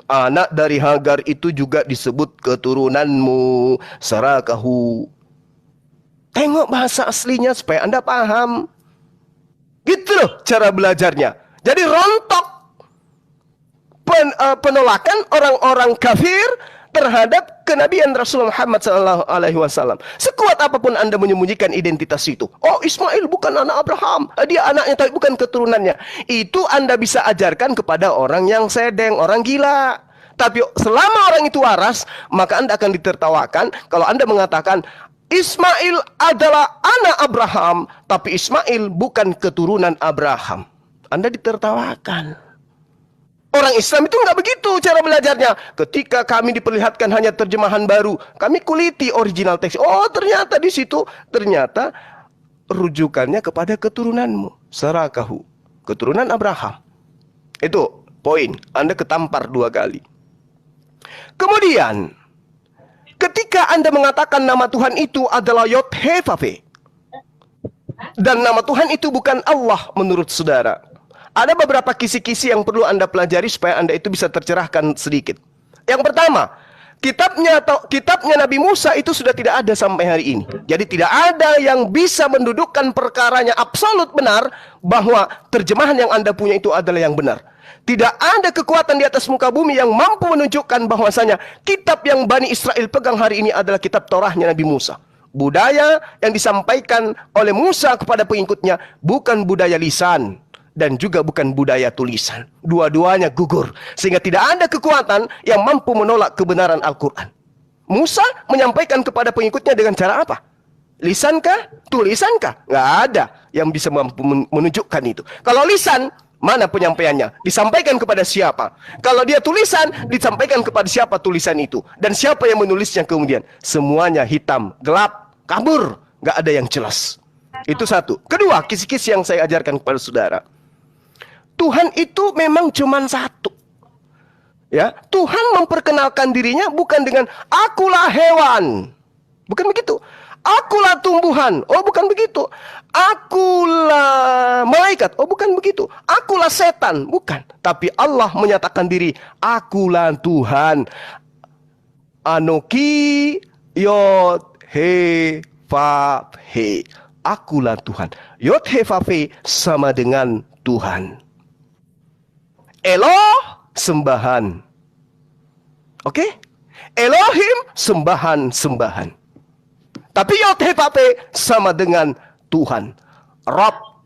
Anak dari Hagar itu juga disebut keturunanmu, sarakahu. Tengok bahasa aslinya supaya Anda paham. Gitu loh cara belajarnya. Jadi rontok penolakan orang-orang kafir terhadap kenabian Rasulullah Muhammad SAW. Sekuat apapun Anda menyembunyikan identitas itu. Oh, Ismail bukan anak Abraham, dia anaknya tapi bukan keturunannya. Itu Anda bisa ajarkan kepada orang yang sedeng, orang gila. Tapi selama orang itu waras, maka Anda akan ditertawakan kalau Anda mengatakan Ismail adalah anak Abraham, tapi Ismail bukan keturunan Abraham. Anda ditertawakan. Orang Islam itu nggak begitu cara belajarnya. Ketika kami diperlihatkan hanya terjemahan baru, kami kuliti original teks. Oh, ternyata di situ ternyata rujukannya kepada keturunanmu, Sarakahu, keturunan Abraham. Itu poin. Anda ketampar 2 kali. Kemudian, ketika Anda mengatakan nama Tuhan itu adalah Yod-He-Vav-He, dan nama Tuhan itu bukan Allah menurut saudara, ada beberapa kisi-kisi yang perlu Anda pelajari supaya Anda itu bisa tercerahkan sedikit. Yang pertama, kitabnya Nabi Musa itu sudah tidak ada sampai hari ini. Jadi tidak ada yang bisa mendudukkan perkaranya absolut benar bahwa terjemahan yang Anda punya itu adalah yang benar. Tidak ada kekuatan di atas muka bumi yang mampu menunjukkan bahwasanya kitab yang Bani Israel pegang hari ini adalah kitab Torahnya Nabi Musa. Budaya yang disampaikan oleh Musa kepada pengikutnya bukan budaya lisan dan juga bukan budaya tulisan. Dua-duanya gugur. Sehingga tidak ada kekuatan yang mampu menolak kebenaran Al-Quran. Musa menyampaikan kepada pengikutnya dengan cara apa? Lisankah? Tulisankah? Nggak ada yang bisa mampu menunjukkan itu. Kalau lisan, mana penyampaiannya? Disampaikan kepada siapa? Kalau dia tulisan, disampaikan kepada siapa tulisan itu? Dan siapa yang menulisnya kemudian? Semuanya hitam, gelap, kabur. Nggak ada yang jelas. Itu satu. Kedua, kisi-kisi yang saya ajarkan kepada saudara. Tuhan itu memang cuma satu. Ya, Tuhan memperkenalkan dirinya bukan dengan akulah hewan. Bukan begitu. Akulah tumbuhan. Oh, bukan begitu. Akulah malaikat. Oh, bukan begitu. Akulah setan. Bukan. Tapi Allah menyatakan diri, akulah Tuhan. Anoki Yod He Vav He. Akulah Tuhan. Yod He Vav He sama dengan Tuhan. Eloh, sembahan. Oke? Elohim, sembahan. Tapi Yod He Vav He sama dengan Tuhan. Rob.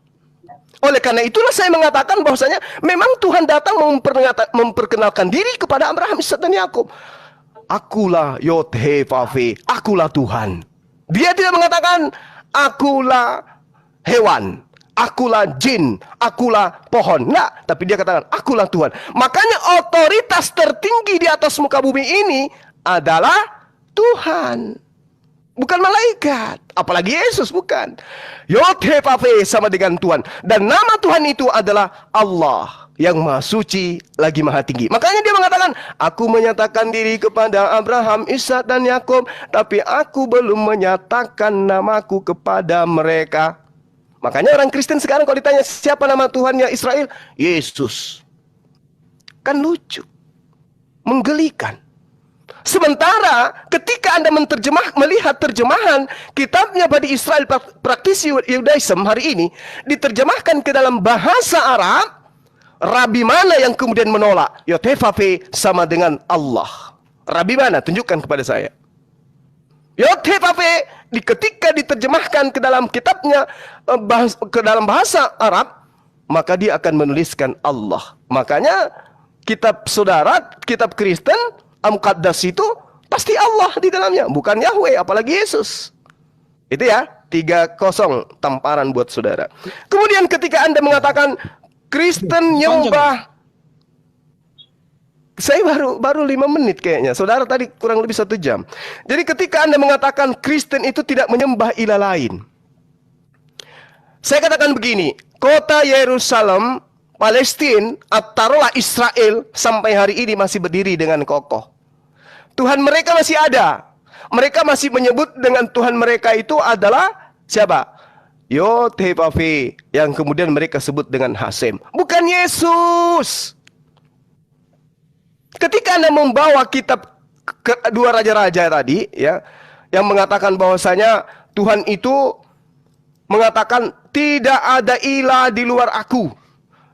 Oleh karena itulah saya mengatakan bahwasanya memang Tuhan datang memperkenalkan diri kepada Abraham, Ishak dan Yakub. Akulah Yod He Vav He, akulah Tuhan. Dia tidak mengatakan akulah hewan, akulah jin, akulah pohon. Enggak, tapi dia katakan akulah Tuhan. Makanya otoritas tertinggi di atas muka bumi ini adalah Tuhan. Bukan malaikat, apalagi Yesus, bukan. Yod He Vav He sama dengan Tuhan. Dan nama Tuhan itu adalah Allah yang maha suci lagi maha tinggi. Makanya dia mengatakan, aku menyatakan diri kepada Abraham, Ishak dan Yakub, tapi aku belum menyatakan namaku kepada mereka. Makanya orang Kristen sekarang kalau ditanya siapa nama Tuhannya Israel, Yesus. Kan lucu, menggelikan. Sementara ketika Anda melihat terjemahan kitabnya Bani Israel praktisi Yudaism hari ini diterjemahkan ke dalam bahasa Arab, Rabi mana yang kemudian menolak Yod He Vav He sama dengan Allah? Rabi mana? Tunjukkan kepada saya. Yod He Vav He ketika diterjemahkan ke dalam kitabnya ke dalam bahasa Arab, maka dia akan menuliskan Allah. Makanya kitab saudara, kitab Kristen Al-Muqaddas itu pasti Allah di dalamnya, bukan Yahweh, apalagi Yesus. Itu ya, 3-0 tamparan buat saudara. Kemudian ketika Anda mengatakan Kristen nyembah, saya baru 5 menit kayaknya. Saudara tadi kurang lebih 1 jam. Jadi ketika Anda mengatakan Kristen itu tidak menyembah ilah lain, saya katakan begini, kota Yerusalem, Palestina, taruhlah Israel sampai hari ini masih berdiri dengan kokoh. Tuhan mereka masih ada. Mereka masih menyebut dengan Tuhan mereka itu adalah siapa? Yod He Vav He, yang kemudian mereka sebut dengan Hasem. Bukan Yesus. Ketika Anda membawa kitab dua raja-raja tadi, ya, yang mengatakan bahwasanya Tuhan itu mengatakan tidak ada ilah di luar aku.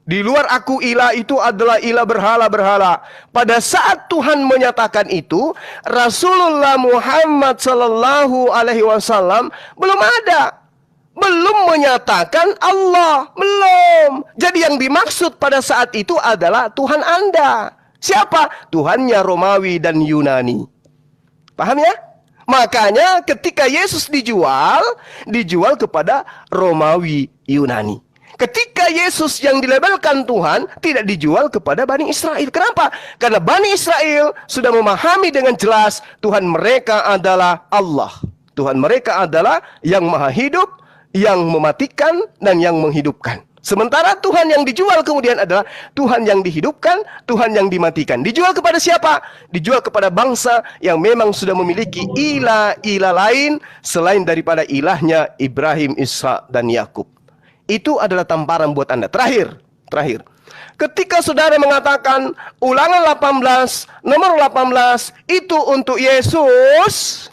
Di luar aku ilah itu adalah ilah berhala-berhala. Pada saat Tuhan menyatakan itu, Rasulullah Muhammad sallallahu alaihi wasallam belum ada. Belum menyatakan Allah, belum. Jadi yang dimaksud pada saat itu adalah Tuhan Anda. Siapa? Tuhannya Romawi dan Yunani. Paham ya? Makanya ketika Yesus dijual kepada Romawi Yunani. Ketika Yesus yang dilabelkan Tuhan tidak dijual kepada Bani Israel. Kenapa? Karena Bani Israel sudah memahami dengan jelas Tuhan mereka adalah Allah. Tuhan mereka adalah yang maha hidup, yang mematikan, dan yang menghidupkan. Sementara Tuhan yang dijual kemudian adalah Tuhan yang dihidupkan, Tuhan yang dimatikan. Dijual kepada siapa? Dijual kepada bangsa yang memang sudah memiliki ilah-ilah lain selain daripada ilahnya Ibrahim, Ishak, dan Yakub. Itu adalah tamparan buat Anda. Terakhir. Ketika saudara mengatakan Ulangan 18, nomor 18 itu untuk Yesus,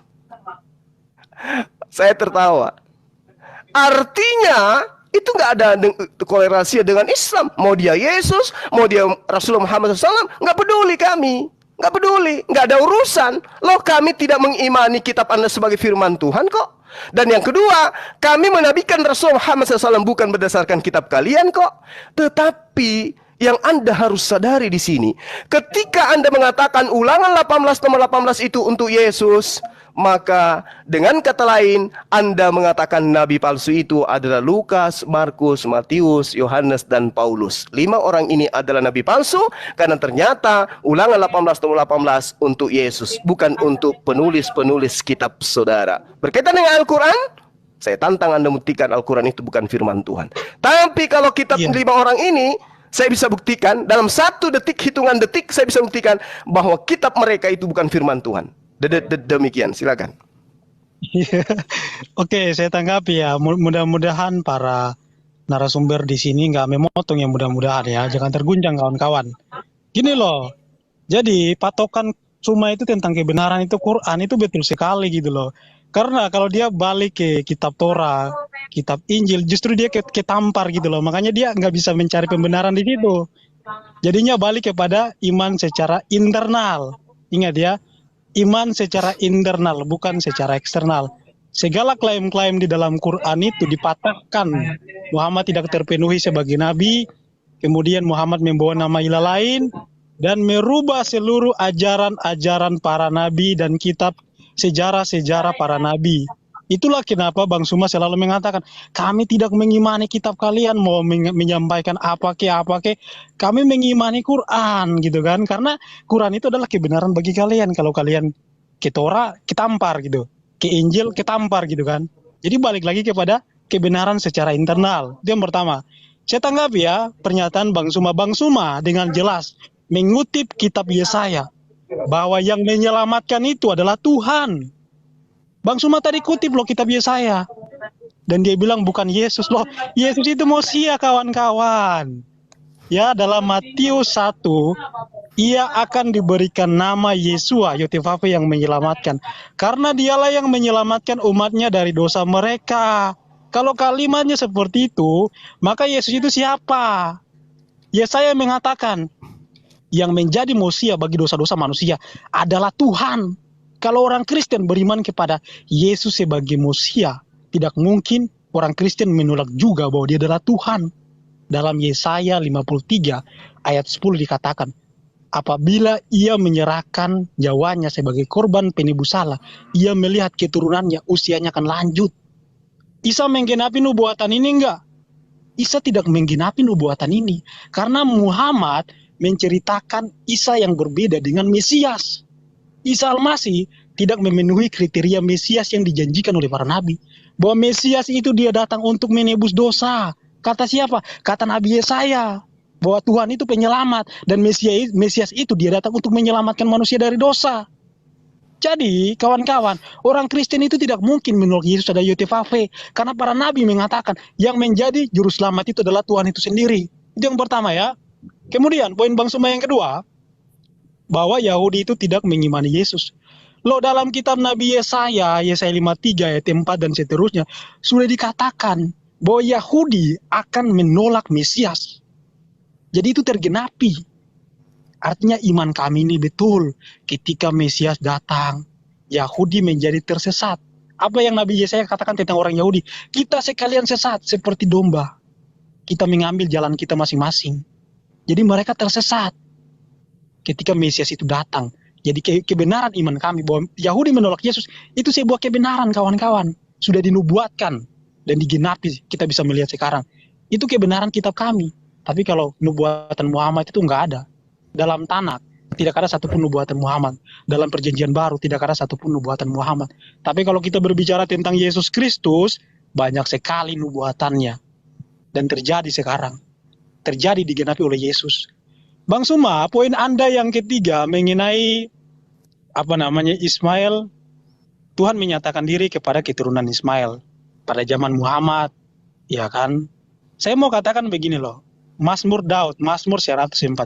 saya tertawa. Artinya itu nggak ada korelasi dengan Islam. Mau dia Yesus, mau dia Rasulullah Muhammad SAW, nggak peduli kami. Nggak peduli, nggak ada urusan. Loh, kami tidak mengimani kitab Anda sebagai firman Tuhan kok. Dan yang kedua, kami menabikan Rasul Muhammad SAW bukan berdasarkan kitab kalian kok. Tetapi yang Anda harus sadari di sini, ketika Anda mengatakan Ulangan 18 nomor 18 itu untuk Yesus, maka dengan kata lain Anda mengatakan nabi palsu itu adalah Lukas, Markus, Matius, Yohanes, dan Paulus. 5 orang ini adalah nabi palsu karena ternyata Ulangan 18 nomor 18 untuk Yesus, bukan untuk penulis-penulis kitab saudara. Berkaitan dengan Al-Quran, saya tantang Anda buktikan Al-Quran itu bukan firman Tuhan. Tapi kalau kitab 5 orang ini, saya bisa buktikan dalam 1 detik, hitungan detik, saya bisa buktikan bahwa kitab mereka itu bukan firman Tuhan. Demikian, silakan. Oke, saya tanggapi ya. Mudah-mudahan para narasumber di sini nggak memotong, ya mudah-mudahan ya. Jangan terguncang kawan-kawan. Gini loh, jadi patokan cuma itu tentang kebenaran itu Quran itu betul sekali gitu loh. Karena kalau dia balik ke kitab Torah, kitab Injil, justru dia ketampar gitu loh. Makanya dia nggak bisa mencari pembenaran di situ. Jadinya balik kepada iman secara internal. Ingat ya, iman secara internal, bukan secara eksternal. Segala klaim-klaim di dalam Quran itu dipatahkan. Muhammad tidak terpenuhi sebagai nabi, kemudian Muhammad membawa nama ilah lain, dan merubah seluruh ajaran-ajaran para nabi dan kitab sejarah-sejarah para nabi. Itulah kenapa Bang Suma selalu mengatakan, kami tidak mengimani kitab kalian, mau menyampaikan apa ke, kami mengimani Quran gitu kan. Karena Quran itu adalah kebenaran bagi kalian. Kalau kalian ke Torah, ketampar gitu. Ke Injil, ketampar gitu kan. Jadi balik lagi kepada kebenaran secara internal. Itu yang pertama. Saya tanggapi ya pernyataan Bang Suma. Bang Suma dengan jelas mengutip kitab Yesaya, bahwa yang menyelamatkan itu adalah Tuhan. Bang Suma tadi kutip loh kitab Yesaya. Dan dia bilang bukan Yesus loh. Yesus itu Mosia kawan-kawan. Ya, dalam Matius 1, ia akan diberikan nama Yesua, Yotefafe, yang menyelamatkan. Karena dialah yang menyelamatkan umatnya dari dosa mereka. Kalau kalimatnya seperti itu, maka Yesus itu siapa? Yesaya mengatakan, yang menjadi Mosia bagi dosa-dosa manusia adalah Tuhan. Kalau orang Kristen beriman kepada Yesus sebagai Mosia, tidak mungkin orang Kristen menolak juga bahwa dia adalah Tuhan. Dalam Yesaya 53 ayat 10 dikatakan, apabila ia menyerahkan nyawanya sebagai korban penebus salah, ia melihat keturunannya, usianya akan lanjut. Isa menggenapi nubuatan ini enggak? Isa tidak menggenapi nubuatan ini. Karena Muhammad menceritakan Isa yang berbeda dengan Mesias. Isa Al-Masih tidak memenuhi kriteria Mesias yang dijanjikan oleh para nabi. Bahwa Mesias itu dia datang untuk menebus dosa. Kata siapa? Kata Nabi Yesaya. Bahwa Tuhan itu penyelamat. Dan Mesias itu dia datang untuk menyelamatkan manusia dari dosa. Jadi kawan-kawan, orang Kristen itu tidak mungkin menolak Yesus ada Yotefafe. Karena para nabi mengatakan yang menjadi juru selamat itu adalah Tuhan itu sendiri. Itu yang pertama ya. Kemudian poin Bang Suma yang kedua, bahwa Yahudi itu tidak mengimani Yesus. Loh, dalam kitab Nabi Yesaya 53 ayat 4 dan seterusnya, sudah dikatakan bahwa Yahudi akan menolak Mesias. Jadi itu tergenapi. Artinya iman kami ini betul. Ketika Mesias datang, Yahudi menjadi tersesat. Apa yang Nabi Yesaya katakan tentang orang Yahudi? Kita sekalian sesat seperti domba. Kita mengambil jalan kita masing-masing. Jadi mereka tersesat ketika Mesias itu datang. Jadi kebenaran iman kami bahwa Yahudi menolak Yesus itu sebuah kebenaran kawan-kawan. Sudah dinubuatkan dan digenapi, kita bisa melihat sekarang. itu kebenaran kitab kami. Tapi kalau nubuatan Muhammad itu nggak ada. Dalam Tanakh tidak ada satupun nubuatan Muhammad. Dalam perjanjian baru tidak ada satupun nubuatan Muhammad. Tapi kalau kita berbicara tentang Yesus Kristus, banyak sekali nubuatannya. Dan terjadi sekarang. Terjadi digenapi oleh Yesus. Bang Suma, poin Anda yang ketiga mengenai Ismail, Tuhan menyatakan diri kepada keturunan Ismail pada zaman Muhammad, ya kan? Saya mau katakan begini loh. Mazmur Daud, Mazmur 147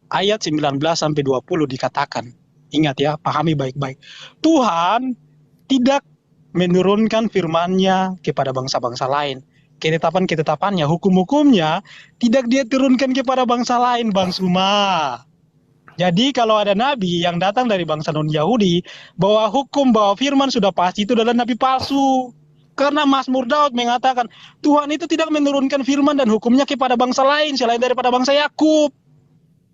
ayat 19 sampai 20 dikatakan. Ingat ya, pahami baik-baik. Tuhan tidak menurunkan firman-Nya kepada bangsa-bangsa lain. Ketetapan-ketetapannya, hukum-hukumnya tidak dia turunkan kepada bangsa lain, Bang Suma. Jadi kalau ada nabi yang datang dari bangsa non-Yahudi, bahwa hukum, bahwa firman sudah pasti itu adalah nabi palsu. Karena Mazmur Daud mengatakan, Tuhan itu tidak menurunkan firman dan hukumnya kepada bangsa lain selain daripada bangsa Yakub.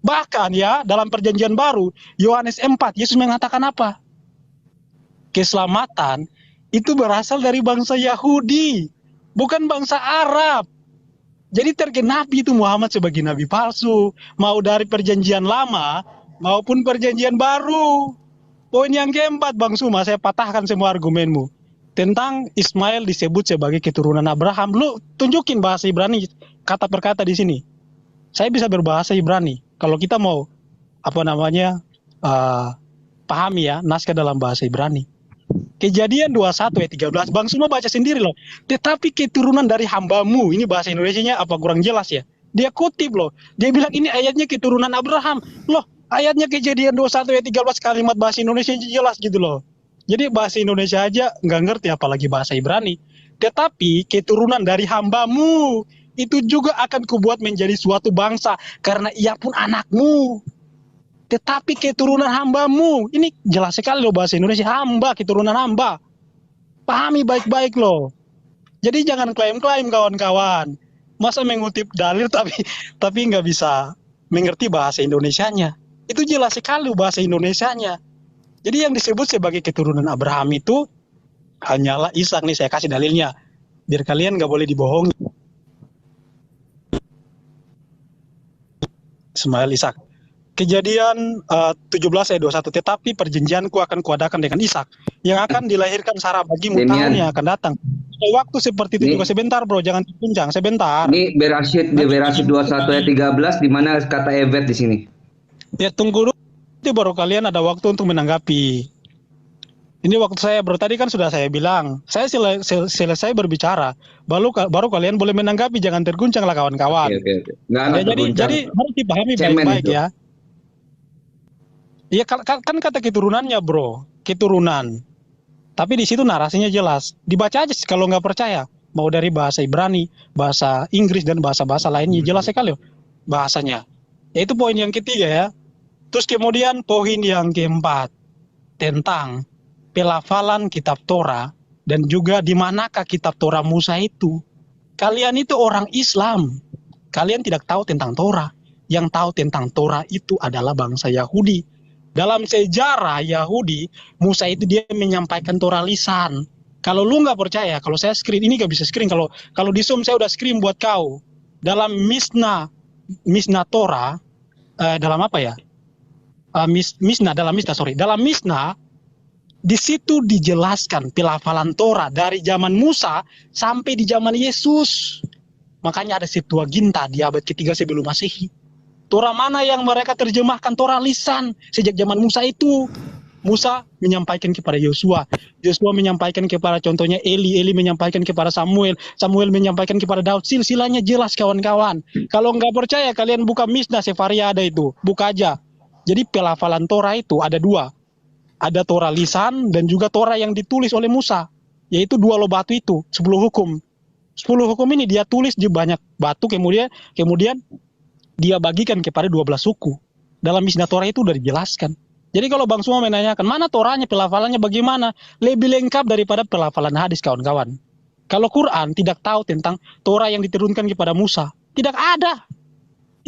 Bahkan ya, dalam perjanjian baru, Yohanes 4, Yesus mengatakan apa? Keselamatan itu berasal dari bangsa Yahudi, bukan bangsa Arab. Jadi tergenapi itu Muhammad sebagai nabi palsu, mau dari perjanjian lama maupun perjanjian baru. Poin yang keempat, Bang Suma, saya patahkan semua argumenmu. Tentang Ismail disebut sebagai keturunan Abraham. Lu tunjukin bahasa Ibrani kata per kata di sini. Saya bisa berbahasa Ibrani. Kalau kita mau pahami ya naskah dalam bahasa Ibrani. Kejadian 21 ayat 13, Bang Suma baca sendiri loh. Tetapi keturunan dari hambamu, ini bahasa Indonesianya apa kurang jelas ya? Dia kutip loh. Dia bilang ini ayatnya keturunan Abraham. Loh, ayatnya Kejadian 21 ayat 13 kalimat bahasa Indonesia jelas gitu loh. Jadi bahasa Indonesia aja nggak ngerti apalagi bahasa Ibrani. Tetapi keturunan dari hambamu itu juga akan kubuat menjadi suatu bangsa karena ia pun anakmu. Tetapi keturunan hambamu, ini jelas sekali loh bahasa Indonesia, hamba, keturunan hamba. Pahami baik-baik loh. Jadi jangan klaim-klaim kawan-kawan. Masa mengutip dalil tapi nggak bisa mengerti bahasa Indonesianya. Itu jelas sekali bahasa Indonesianya. Jadi yang disebut sebagai keturunan Abraham itu hanyalah Ishak. Nih saya kasih dalilnya. Biar kalian nggak boleh dibohongi. Ismail Ishak. Kejadian 17 ayat 21, tetapi perjanjianku akan kuadakan dengan Ishak yang akan dilahirkan Sarah bagimu tahun yang akan datang. Waktu seperti itu juga sebentar bro, jangan terpuncang, sebentar. Ini Berashit 21 ayat 13 di mana kata Evet di sini. Ya tunggu dulu, nanti baru kalian ada waktu untuk menanggapi. Ini waktu saya bro, tadi kan sudah saya bilang, saya selesai berbicara, baru kalian boleh menanggapi, jangan terguncang lah kawan-kawan. Oke. Jadi harus dipahami baik-baik ya. Iya kan kata keturunannya bro, keturunan. Tapi di situ narasinya jelas. Dibaca aja kalau nggak percaya. Mau dari bahasa Ibrani, bahasa Inggris dan bahasa-bahasa lainnya jelas sekali bahasanya. Yaitu poin yang ketiga ya. Terus kemudian poin yang keempat tentang pelafalan kitab Torah dan juga di manakah kitab Torah Musa itu. Kalian itu orang Islam. Kalian tidak tahu tentang Torah. Yang tahu tentang Torah itu adalah bangsa Yahudi. Dalam sejarah Yahudi, Musa itu dia menyampaikan Torah lisan. Kalau lu nggak percaya, kalau saya screen, ini nggak bisa screen. Kalau di Zoom saya udah screen buat kau. Dalam Mishnah Torah, dalam apa ya? Dalam Mishnah, di situ dijelaskan pelafalan Torah dari zaman Musa sampai di zaman Yesus. Makanya ada Septuaginta di abad ketiga sebelum Masehi. Torah mana yang mereka terjemahkan Torah lisan sejak zaman Musa itu. Musa menyampaikan kepada Yosua, Yosua menyampaikan kepada contohnya Eli menyampaikan kepada Samuel menyampaikan kepada Daud. Silsilahnya jelas kawan-kawan. Kalau nggak percaya kalian buka Mishnah Sefaria ada itu, buka aja. Jadi pelafalan Torah itu ada dua. Ada Torah lisan dan juga Torah yang ditulis oleh Musa. Yaitu 2 loh batu itu, 10 hukum. 10 hukum ini dia tulis di banyak batu kemudian dia bagikan kepada 12 suku. Dalam Mishnah Torah itu sudah dijelaskan. Jadi kalau Bang Suma menanyakan, mana Torahnya, pelafalannya bagaimana? Lebih lengkap daripada pelafalan hadis kawan-kawan. Kalau Quran tidak tahu tentang Torah yang diturunkan kepada Musa. Tidak ada.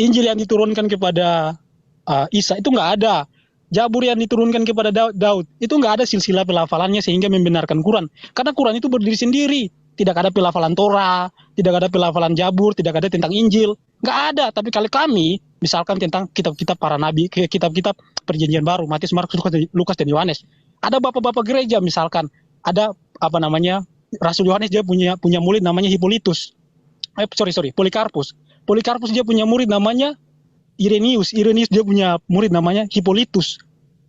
Injil yang diturunkan kepada Isa itu nggak ada. Jabur yang diturunkan kepada Daud itu nggak ada silsilah pelafalannya sehingga membenarkan Quran. Karena Quran itu berdiri sendiri. tidak ada pelafalan Torah, tidak ada pelafalan Jabur, tidak ada tentang Injil, nggak ada. Tapi kalau kami, misalkan tentang kitab-kitab para nabi, kitab-kitab Perjanjian Baru, Matius, Markus, Lukas, dan Yohanes, ada bapak-bapak gereja misalkan, ada apa namanya Rasul Yohanes dia punya murid namanya Hippolytus, Polikarpus. Polikarpus dia punya murid namanya Irenaeus dia punya murid namanya Hippolytus.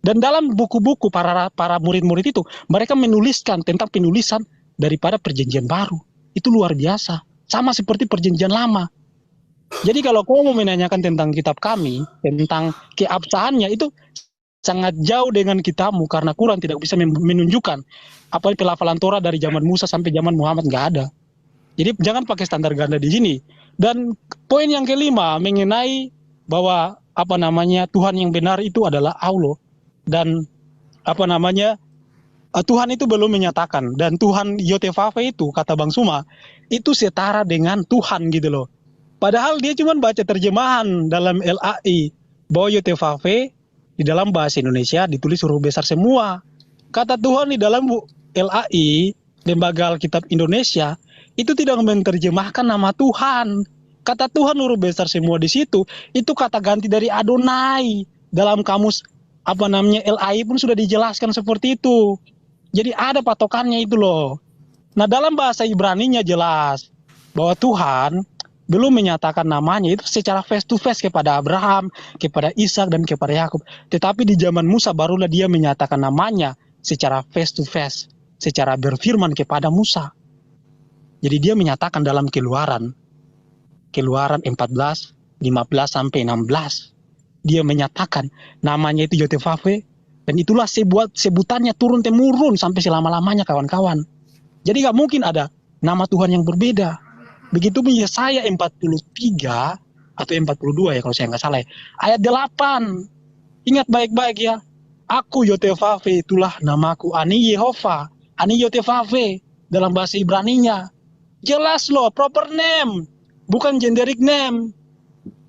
Dan dalam buku-buku para murid-murid itu, mereka menuliskan tentang penulisan daripada Perjanjian Baru. Itu luar biasa. Sama seperti Perjanjian Lama. Jadi kalau kau mau menanyakan tentang kitab kami, tentang keabsahannya, itu sangat jauh dengan kitabmu, karena Quran tidak bisa menunjukkan apa pelafalan Torah dari zaman Musa sampai zaman Muhammad, nggak ada. Jadi jangan pakai standar ganda di sini. Dan poin yang kelima mengenai bahwa apa namanya Tuhan yang benar itu adalah Allah, dan apa namanya Tuhan itu belum menyatakan, dan Tuhan Yotevave itu kata Bang Suma itu setara dengan Tuhan gitu loh. Padahal dia cuma baca terjemahan dalam LAI bahwa Yotevave di dalam bahasa Indonesia ditulis huruf besar semua. Kata Tuhan di dalam LAI, Lembaga Alkitab Indonesia, itu tidak menerjemahkan nama Tuhan. Kata Tuhan huruf besar semua di situ, itu kata ganti dari Adonai. Dalam kamus apa namanya LAI pun sudah dijelaskan seperti itu. Jadi ada patokannya itu loh. Nah, dalam bahasa Ibraninya jelas bahwa Tuhan belum menyatakan namanya itu secara face to face kepada Abraham, kepada Ishak, dan kepada Yakub. Tetapi di zaman Musa barulah dia menyatakan namanya secara face to face, secara berfirman kepada Musa. Jadi dia menyatakan Keluaran 14, 15 sampai 16. Dia menyatakan namanya itu Yotevave, dan itulah sebutannya turun temurun sampai selama-lamanya, kawan-kawan. Jadi gak mungkin ada nama Tuhan yang berbeda. Begitu pun Yesaya 43 atau 42 ya kalau saya nggak salah. Ayat 8. Ingat baik-baik ya. Aku Yotevave, itulah namaku. Ani Yehova, Ani Yotevave dalam bahasa Ibraninya. Jelas loh, proper name, bukan generic name.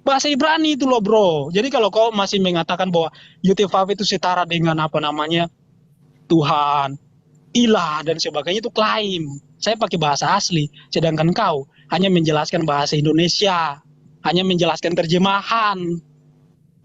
Bahasa Ibrani itu loh bro. Jadi kalau kau masih mengatakan bahwa Yotevave itu setara dengan apa namanya Tuhan, ilah dan sebagainya, itu klaim. Saya pakai bahasa asli, sedangkan kau hanya menjelaskan bahasa Indonesia, hanya menjelaskan terjemahan.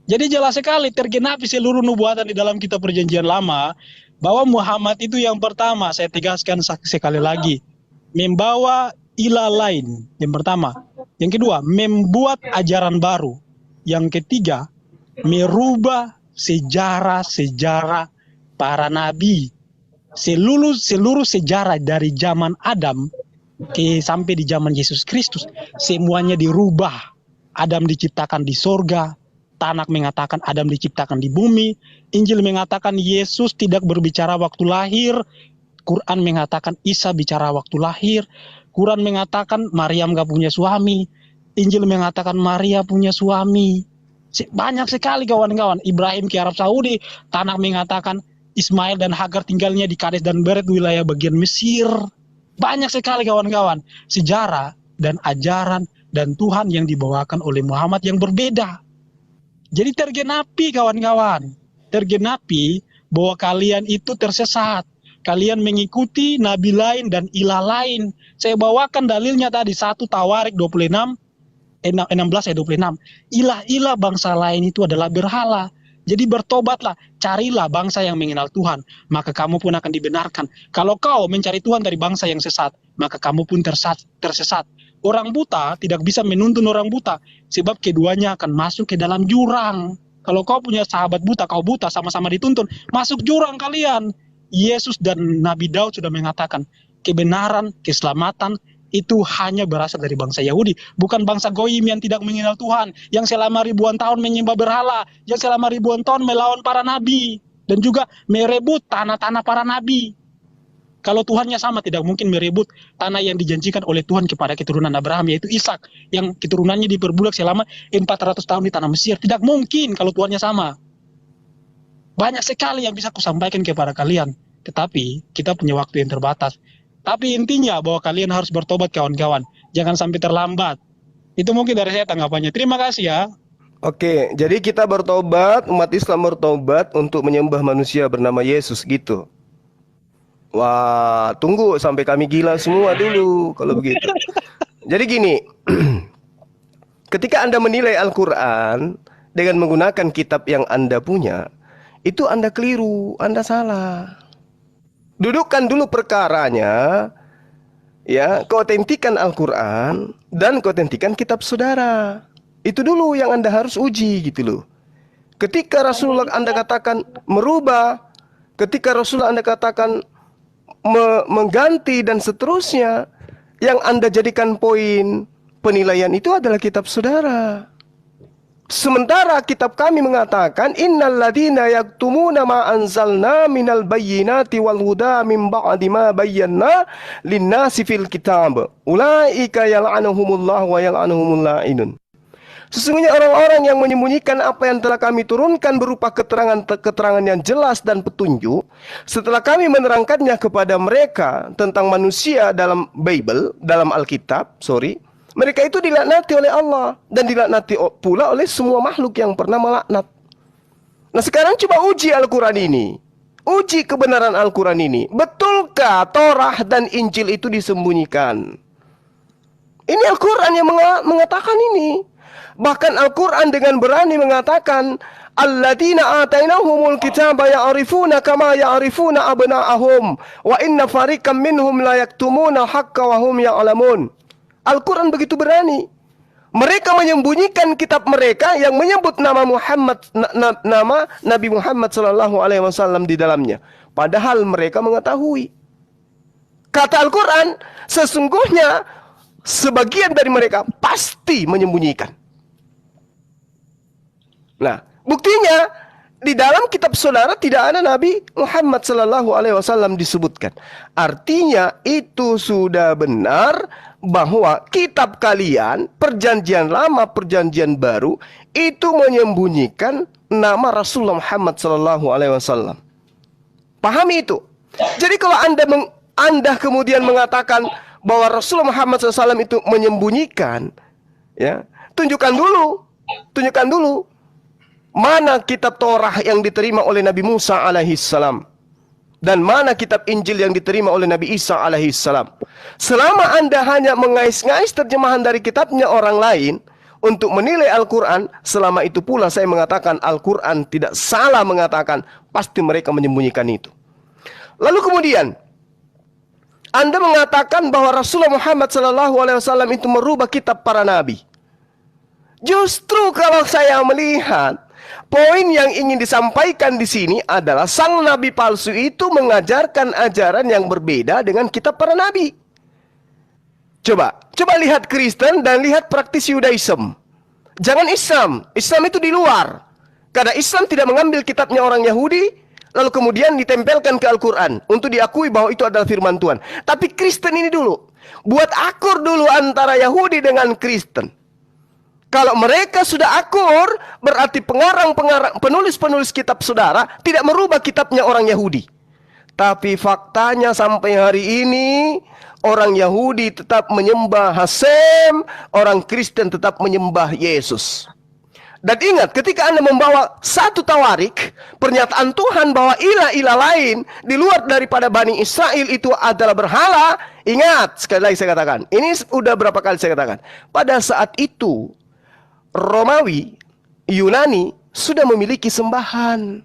Jadi jelas sekali tergenapi seluruh nubuatan di dalam kitab Perjanjian Lama bahwa Muhammad itu yang pertama, saya tegaskan sekali lagi, membawa ilah lain, yang pertama. Yang kedua, membuat ajaran baru. Yang ketiga, merubah sejarah-sejarah para nabi. Seluruh sejarah dari zaman Adam sampai di zaman Yesus Kristus, semuanya dirubah. Adam diciptakan di sorga, Tanakh mengatakan Adam diciptakan di bumi, Injil mengatakan Yesus tidak berbicara waktu lahir, Quran mengatakan Isa bicara waktu lahir, Quran mengatakan Maryam gak punya suami, Injil mengatakan Maria punya suami. Banyak sekali kawan-kawan. Ibrahim ke Arab Saudi, Tanakh mengatakan Ismail dan Hagar tinggalnya di Kades dan Beret, wilayah bagian Mesir. Banyak sekali kawan-kawan sejarah dan ajaran dan Tuhan yang dibawakan oleh Muhammad yang berbeda. Jadi tergenapi kawan-kawan, tergenapi bahwa kalian itu tersesat. Kalian mengikuti nabi lain dan ilah lain. Saya bawakan dalilnya tadi, 1 Tawarik 16 ayat 26. Ilah-ilah bangsa lain itu adalah berhala. Jadi bertobatlah, carilah bangsa yang mengenal Tuhan, maka kamu pun akan dibenarkan. Kalau kau mencari Tuhan dari bangsa yang sesat, maka kamu pun tersesat. Orang buta tidak bisa menuntun orang buta, sebab keduanya akan masuk ke dalam jurang. Kalau kau punya sahabat buta, kau buta, sama-sama dituntun, masuk jurang kalian. Yesus dan Nabi Daud sudah mengatakan, kebenaran, keselamatan, itu hanya berasal dari bangsa Yahudi, bukan bangsa Goyim yang tidak mengenal Tuhan, yang selama ribuan tahun menyembah berhala, yang selama ribuan tahun melawan para nabi, dan juga merebut tanah-tanah para nabi. Kalau Tuhannya sama, tidak mungkin merebut tanah yang dijanjikan oleh Tuhan kepada keturunan Abraham, yaitu Ishak, yang keturunannya diperbudak selama 400 tahun di tanah Mesir. Tidak mungkin kalau Tuhannya sama. Banyak sekali yang bisa aku sampaikan kepada kalian, tetapi kita punya waktu yang terbatas. Tapi intinya bahwa kalian harus bertobat kawan-kawan. Jangan sampai terlambat. Itu mungkin dari saya tanggapannya. Terima kasih ya. Oke, jadi kita bertobat, umat Islam bertobat untuk menyembah manusia bernama Yesus gitu. Wah, tunggu sampai kami gila semua dulu kalau begitu. Jadi gini, ketika Anda menilai Al-Quran dengan menggunakan kitab yang Anda punya, itu Anda keliru, Anda salah. Dudukkan dulu perkaranya, ya, keotentikan Al-Quran dan keotentikan kitab saudara. Itu dulu yang Anda harus uji gitu loh. Ketika Rasulullah Anda katakan merubah, ketika Rasulullah Anda katakan mengganti dan seterusnya, yang Anda jadikan poin penilaian itu adalah kitab saudara. Sementara kitab kami mengatakan innal ladina yaktumuna ma anzalna minal bayyinati wal huda min ba'di ma bayyana lin-nasi fil kitab ulaika yal'anuhumullah wa yal'anuhumul la'inun. Sesungguhnya orang-orang yang menyembunyikan apa yang telah kami turunkan berupa keterangan yang jelas dan petunjuk, setelah kami menerangkannya kepada mereka tentang manusia dalam Bible, dalam Alkitab, mereka itu dilaknati oleh Allah dan dilaknati pula oleh semua makhluk yang pernah melaknat. Nah, sekarang coba uji Al-Quran ini. Uji kebenaran Al-Quran ini. Betulkah Torah dan Injil itu disembunyikan? Ini Al-Quran yang mengatakan ini. Bahkan Al-Quran dengan berani mengatakan alladzina atainahumul kitaba ya'rifuna kama ya'rifuna abna'ahum wa inna fariqam minhum la yaktumuna haqqa wa hum ya'lamun. Al-Quran begitu berani. Mereka menyembunyikan kitab mereka yang menyebut nama nama Nabi Muhammad sallallahu alaihi wasallam di dalamnya, padahal mereka mengetahui. Kata Al-Quran, sesungguhnya sebagian dari mereka pasti menyembunyikan. Nah, buktinya di dalam kitab saudara tidak ada Nabi Muhammad sallallahu alaihi wasallam disebutkan. Artinya itu sudah benar bahwa kitab kalian, perjanjian lama, perjanjian baru, itu menyembunyikan nama Rasulullah Muhammad sallallahu alaihi wasallam. Pahami itu. Jadi kalau Anda kemudian mengatakan bahwa Rasulullah Muhammad SAW itu menyembunyikan, ya, tunjukkan dulu mana kitab Torah yang diterima oleh Nabi Musa alaihissalam dan mana kitab Injil yang diterima oleh Nabi Isa alaihissalam. Selama Anda hanya mengais-ngais terjemahan dari kitabnya orang lain untuk menilai Al-Quran, selama itu pula saya mengatakan Al-Quran tidak salah mengatakan pasti mereka menyembunyikan itu. Lalu kemudian Anda mengatakan bahwa Rasulullah Muhammad SAW itu merubah kitab para nabi. Justru kalau saya melihat poin yang ingin disampaikan di sini adalah sang nabi palsu itu mengajarkan ajaran yang berbeda dengan kitab para nabi. Coba lihat Kristen dan lihat praktis Yudaism. Jangan Islam itu di luar. Karena Islam tidak mengambil kitabnya orang Yahudi lalu kemudian ditempelkan ke Al-Quran untuk diakui bahwa itu adalah firman Tuhan. Tapi Kristen ini dulu, buat akur dulu antara Yahudi dengan Kristen. Kalau mereka sudah akur, berarti penulis-penulis kitab saudara tidak merubah kitabnya orang Yahudi. Tapi faktanya sampai hari ini, orang Yahudi tetap menyembah Hasem, orang Kristen tetap menyembah Yesus. Dan ingat, ketika Anda membawa satu tawarik, pernyataan Tuhan bahwa ilah-ilah lain di luar daripada Bani Israel itu adalah berhala, ingat, sekali lagi saya katakan, ini sudah berapa kali saya katakan, pada saat itu, Romawi, Yunani sudah memiliki sembahan.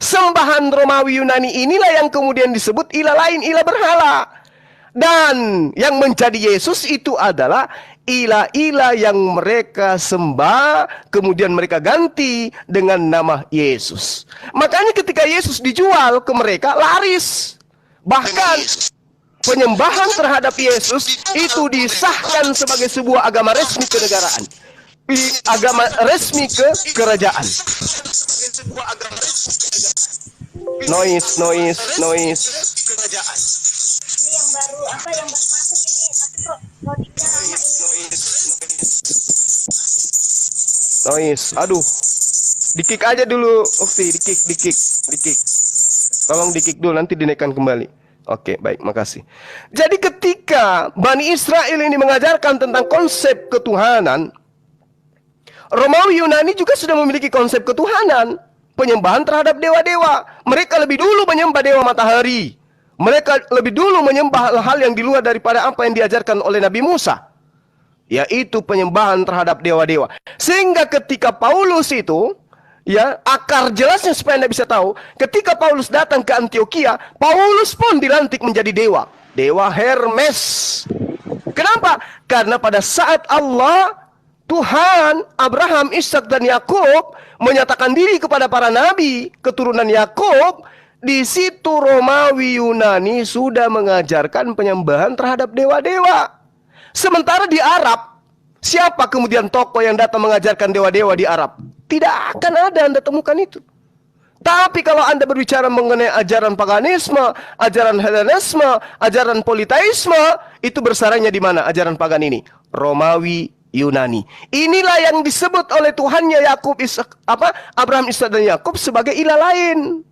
Sembahan Romawi Yunani inilah yang kemudian disebut ilah lain, ilah berhala. Dan yang menjadi Yesus itu adalah ilah-ilah yang mereka sembah, kemudian mereka ganti dengan nama Yesus. Makanya ketika Yesus dijual ke mereka, laris. Bahkan penyembahan terhadap Yesus itu disahkan sebagai sebuah agama resmi kenegaraan. Agama resmi ke kerajaan. Noise. Yang baru apa yang baru masuk ini Noise. Aduh. Di-kick aja dulu, Ukti, di-kick. Tolong di-kick dulu, nanti dinaikkan kembali. Oke, baik, makasih. Jadi ketika Bani Israel ini mengajarkan tentang konsep ketuhanan, Romawi Yunani juga sudah memiliki konsep ketuhanan, penyembahan terhadap dewa-dewa. Mereka lebih dulu menyembah dewa matahari, Mereka lebih dulu menyembah hal-hal yang di luar daripada apa yang diajarkan oleh Nabi Musa, yaitu penyembahan terhadap dewa-dewa. Sehingga ketika Paulus itu, ya, akar jelasnya supaya Anda bisa tahu, ketika Paulus datang ke Antioquia, Paulus pun dilantik menjadi dewa, dewa Hermes. Kenapa? Karena pada saat Allah, Tuhan, Abraham, Ishak dan Yakub menyatakan diri kepada para nabi keturunan Yakub, di situ Romawi Yunani sudah mengajarkan penyembahan terhadap dewa-dewa. Sementara di Arab, siapa kemudian tokoh yang datang mengajarkan dewa-dewa di Arab? Tidak akan ada Anda temukan itu. Tapi kalau Anda berbicara mengenai ajaran paganisme, ajaran Helenisme, ajaran politeisme, itu bersarangnya di mana ajaran pagan ini? Romawi Yunani. Inilah yang disebut oleh Tuhannya Yakub, Abraham, Ishak dan Yakub sebagai ilah lain.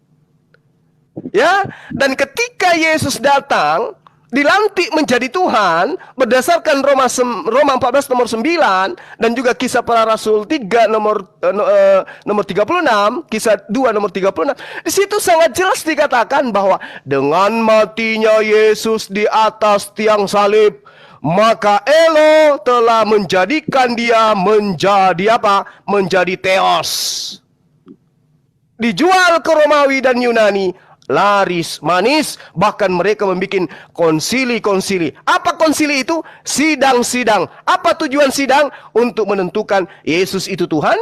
Ya, dan ketika Yesus datang dilantik menjadi Tuhan berdasarkan Roma 14 nomor 9 dan juga Kisah Para Rasul 3 nomor 36, Kisah 2 nomor 36. Di situ sangat jelas dikatakan bahwa dengan matinya Yesus di atas tiang salib, maka Elo telah menjadikan dia menjadi apa? Menjadi Theos. Dijual ke Romawi dan Yunani, laris manis, bahkan mereka membuat konsili-konsili. Apa konsili itu? Sidang-sidang. Apa tujuan sidang? Untuk menentukan Yesus itu Tuhan,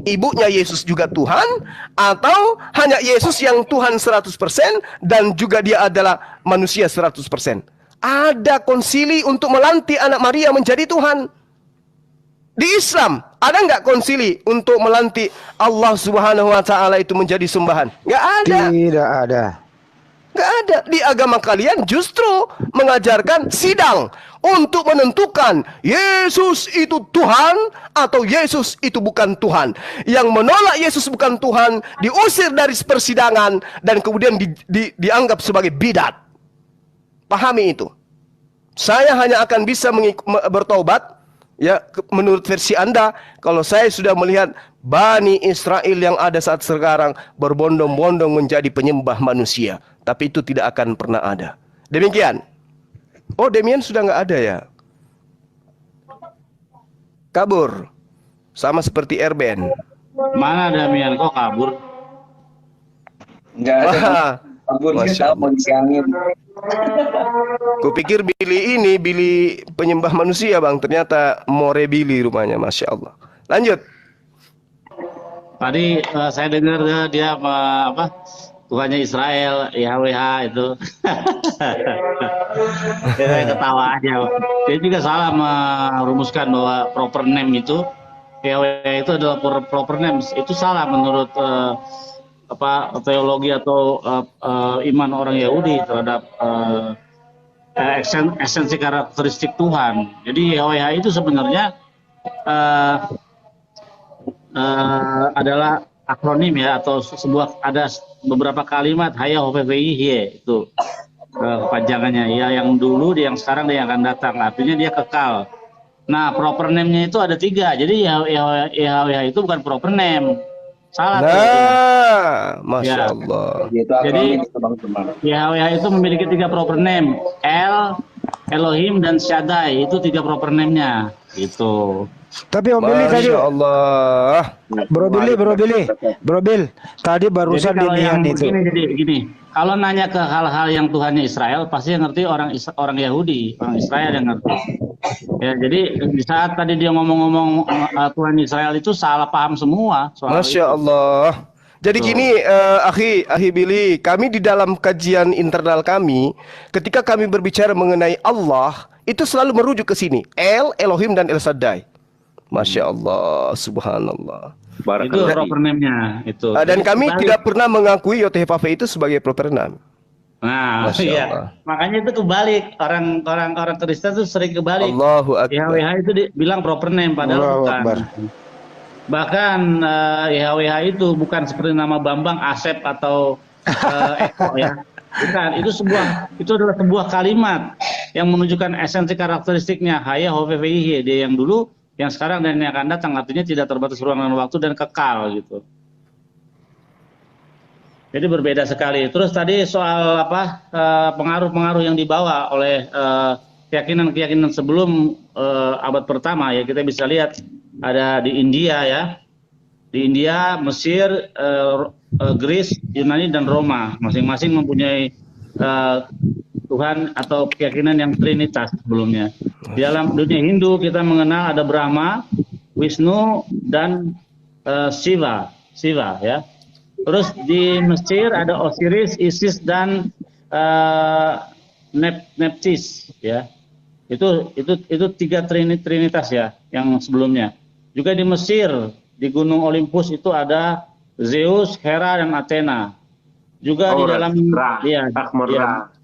ibunya Yesus juga Tuhan, atau hanya Yesus yang Tuhan 100% dan juga dia adalah manusia 100%. Ada konsili untuk melantik anak Maria menjadi Tuhan. Di Islam, ada nggak konsili untuk melantik Allah Subhanahu wa Ta'ala itu menjadi sembahan? Nggak ada. Tidak ada. Nggak ada. Di agama kalian justru mengajarkan sidang untuk menentukan Yesus itu Tuhan atau Yesus itu bukan Tuhan. Yang menolak Yesus bukan Tuhan diusir dari persidangan dan kemudian dianggap sebagai bidat. Pahami itu. Saya hanya akan bisa bertobat, ya, menurut versi Anda, kalau saya sudah melihat Bani Israel yang ada saat sekarang berbondong-bondong menjadi penyembah manusia. Tapi itu tidak akan pernah ada. Demikian. Oh, Demian sudah nggak ada ya? Kabur. Sama seperti Erben. Mana Damian kok kabur? Enggak ada. Kabur dia tahu mau disiangin. Kupikir Billy penyembah manusia bang, ternyata More Billy rumahnya, masya Allah. Lanjut. Tadi saya dengar dia apa Tuhannya Israel, YHWH itu. Saya ketawa aja. Dia juga salah merumuskan bahwa proper name itu YHWH itu adalah proper name. Itu salah menurut teologi atau iman orang Yahudi terhadap esensi karakteristik Tuhan. Jadi YHWH itu sebenarnya adalah akronim ya, atau ada beberapa kalimat Haya HVVIH itu kepanjangannya ya, yang dulu, yang sekarang, dan yang akan datang. Artinya dia kekal. Nah, proper name-nya itu ada 3. Jadi YHWH itu bukan proper name. Salah. Nah, masya ya. Allah. Jadi YHWH itu memiliki 3 proper name. El, Elohim, dan Shaddai. Itu 3 proper name-nya. Gitu. Tapi Om Billy tadi, Masya Allah. Bro Bill, tadi barusan Demian itu. Gini, kalau nanya ke hal-hal yang Tuhannya Israel, pasti yang ngerti orang Yahudi, orang Israel yang ngerti. Ya, jadi di saat tadi dia ngomong-ngomong Tuhan Israel itu salah paham semua. Masya Allah. Jadi gini, akhi Billy, kami di dalam kajian internal kami, ketika kami berbicara mengenai Allah, itu selalu merujuk ke sini, El, Elohim, dan El Shaddai. Masya Allah, subhanallah. Itu proper name-nya itu. Dan kami tidak pernah mengakui YHWH itu sebagai proper name. Nah, iya. Makanya itu kebalik. Orang Kristen itu sering kebalik. Allahu Akbar. YHWH itu bilang proper name padahal bukan. Bahkan YHWH itu bukan seperti nama Bambang, Asep atau Eko ya. Bukan, itu adalah sebuah kalimat yang menunjukkan esensi karakteristiknya. Haya HVVIH, dia yang dulu, yang sekarang, dan yang akan datang. Artinya tidak terbatas ruang dan waktu dan kekal gitu. Jadi berbeda sekali. Terus tadi soal apa pengaruh-pengaruh yang dibawa oleh keyakinan-keyakinan sebelum abad pertama ya, kita bisa lihat ada di India ya, di India, Mesir, Greece, Yunani dan Roma, masing-masing mempunyai Tuhan atau keyakinan yang trinitas sebelumnya. Di dalam dunia Hindu kita mengenal ada Brahma, Wisnu dan Shiva ya. Terus di Mesir ada Osiris, Isis dan Nephthys ya. Itu tiga trinitas ya yang sebelumnya. Juga di Mesir di Gunung Olympus itu ada Zeus, Hera dan Athena. Juga di dalam ya,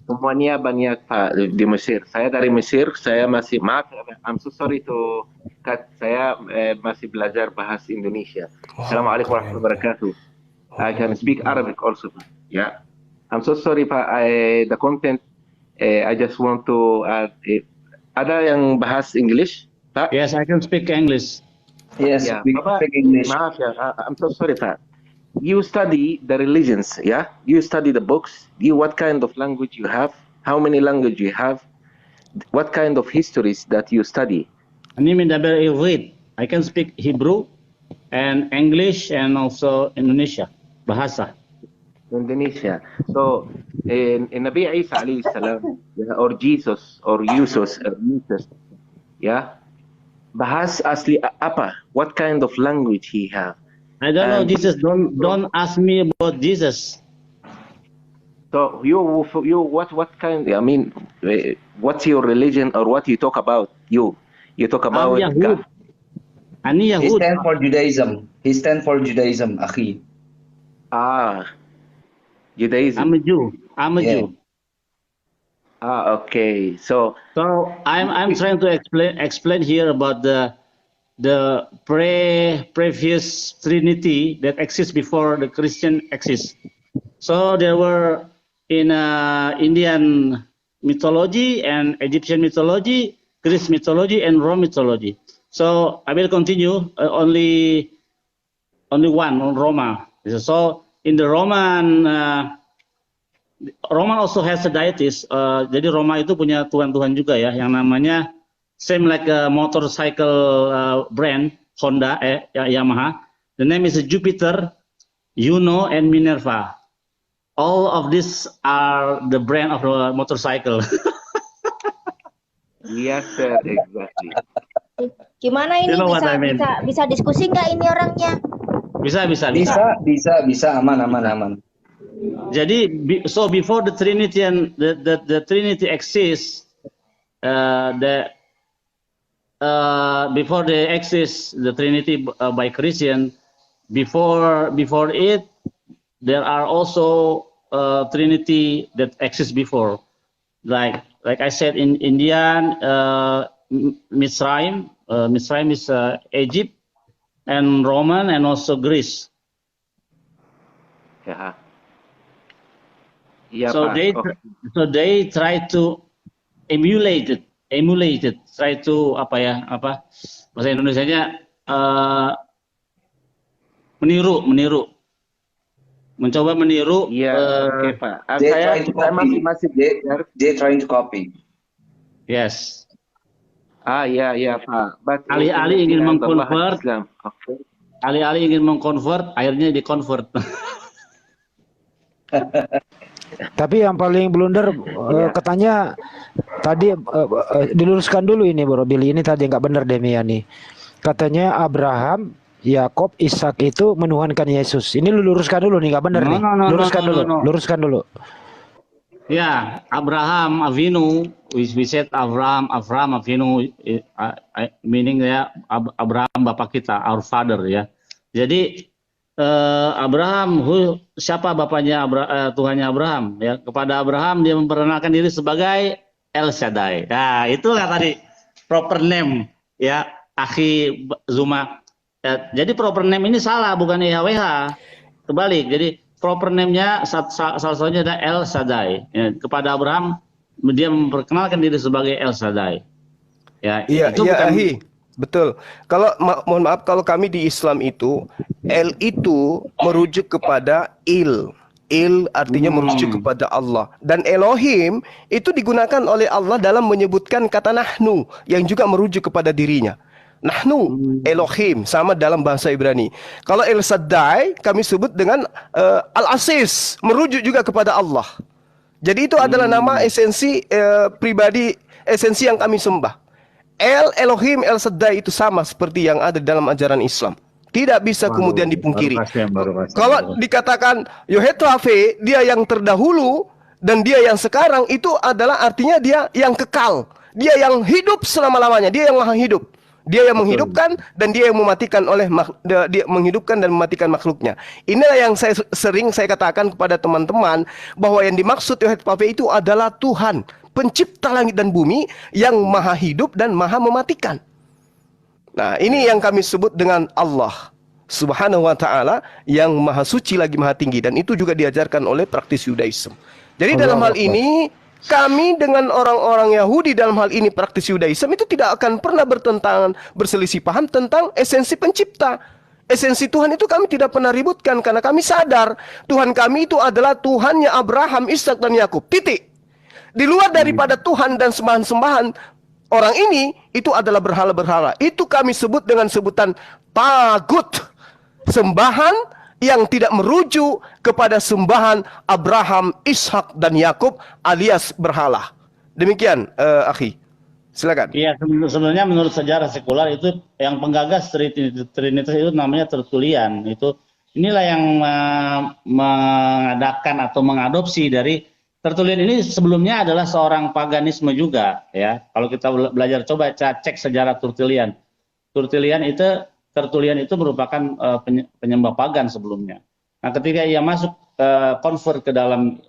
semuanya banyak Pak di Mesir. Saya dari Mesir, saya masih maaf, I'm so sorry to cut. Saya masih belajar bahasa Indonesia. Assalamualaikum warahmatullahi wabarakatuh. I can speak Arabic also. Yeah, I'm so sorry Pak. The content I just want to add. Ada yang bahas English, Pak? Yes, I can speak English. Yes, yeah, we speak English. Maaf ya, I'm so sorry Pak. You study the religions, yeah? You study the books. What kind of language you have? How many language you have? What kind of histories that you study? Ini mendapat Iwrit. I can speak Hebrew and English and also Indonesia. Bahasa. Indonesia. So, in Nabi Isa alayhi salam, or Jesus, or Jesus, yeah? Bahas asli apa? What kind of language he have? I don't know Jesus. Don't ask me about Jesus. So you what kind? I mean, what's your religion or what you talk about? You talk about God. Ani Yahud. He stand for Judaism. He stand for Judaism, akhi. Judaism. I'm a Jew. I'm a Jew. Okay. So I'm trying to explain here about the previous Trinity that exists before the Christian exists. So there were in Indian mythology and Egyptian mythology, Greek mythology and Roman mythology. So I will continue only one on Roma. So in the Roman also has a deities. Jadi Roma itu punya tuhan-tuhan juga ya, yang namanya same like a motorcycle brand Honda, Yamaha. The name is Jupiter, Juno, and Minerva. All of these are the brand of the motorcycle. Yes, sir, exactly. Gimana ini bisa diskusi nggak ini orangnya? Bisa. Aman. Jadi so before the Trinity and the Trinity exists, before they exist the Trinity by Christian, before it there are also Trinity that exists before, like I said in Indian, Mitzrayim is Egypt, and Roman and also Greece. Yeah. So they try to emulate it, try to bahasa Indonesianya meniru, mencoba meniru. Oke, Pak. Saya masih they trying to copy. Yes. Ya Pak. Alih-alih ingin mengkonvert, alih-alih ingin mengkonvert, akhirnya dikonvert. Tapi yang paling blunder katanya tadi diluruskan dulu ini Bro Billy, ini tadi nggak benar Demiani. Katanya Abraham, Yakob, Ishak itu menuhankan Yesus. Ini lu luruskan dulu nih, nggak benar nih. Luruskan dulu. Ya, Abraham Avinu, we said Abraham Avinu, meaning ya Abraham bapak kita, our father ya. Jadi Abraham, siapa bapaknya Tuhannya Abraham ya? Kepada Abraham dia memperkenalkan diri sebagai El Shaddai. Nah, itulah tadi proper name ya, Akhi Zuma. Jadi proper name ini salah, bukan YHWH. Kebalik. Jadi proper name-nya salah satunya ada El Shaddai. Ya, kepada Abraham dia memperkenalkan diri sebagai El Shaddai. Ya, itu bukan... Ahi. Betul. Kalau mohon maaf, kalau kami di Islam itu El itu merujuk kepada Il. Il artinya merujuk kepada Allah. Dan Elohim itu digunakan oleh Allah dalam menyebutkan kata nahnu yang juga merujuk kepada dirinya. Nahnu, Elohim, sama dalam bahasa Ibrani. Kalau El Shaddai kami sebut dengan Al-Aziz, merujuk juga kepada Allah. Jadi itu adalah nama esensi pribadi, esensi yang kami sembah. Elohim, El Shaddai itu sama seperti yang ada dalam ajaran Islam. Tidak bisa kemudian dipungkiri. Kalau dikatakan Yohetwafe, dia yang terdahulu dan dia yang sekarang, itu adalah artinya dia yang kekal. Dia yang hidup selama-lamanya, dia yang maha hidup. Dia yang menghidupkan dan dia yang mematikan dia menghidupkan dan mematikan makhluknya. Inilah yang sering saya katakan kepada teman-teman, bahwa yang dimaksud Yohetwafe itu adalah Tuhan, pencipta langit dan bumi yang maha hidup dan maha mematikan. Nah, ini yang kami sebut dengan Allah Subhanahu wa ta'ala, yang maha suci lagi maha tinggi. Dan itu juga diajarkan oleh praktis Yudaism. Jadi dalam hal ini, kami dengan orang-orang Yahudi dalam hal ini praktis Yudaism itu tidak akan pernah bertentangan, berselisih paham tentang esensi pencipta. Esensi Tuhan itu kami tidak pernah ributkan, karena kami sadar Tuhan kami itu adalah Tuhannya Abraham, Ishak dan Yakub. Titik. Di luar daripada Tuhan dan sembahan-sembahan orang ini, itu adalah berhala-berhala. Itu kami sebut dengan sebutan tagut. Sembahan yang tidak merujuk kepada sembahan Abraham, Ishak, dan Yakub alias berhala. Demikian, Akhi. Silakan. Iya, sebenarnya menurut sejarah sekular itu yang penggagas Trinitas itu namanya Tertullian. Inilah yang mengadakan atau mengadopsi dari Tertullian ini. Sebelumnya adalah seorang paganisme juga, ya. Kalau kita belajar, coba cek sejarah Tertullian. Tertullian itu merupakan penyembah pagan sebelumnya. Nah, ketika ia masuk convert ke dalam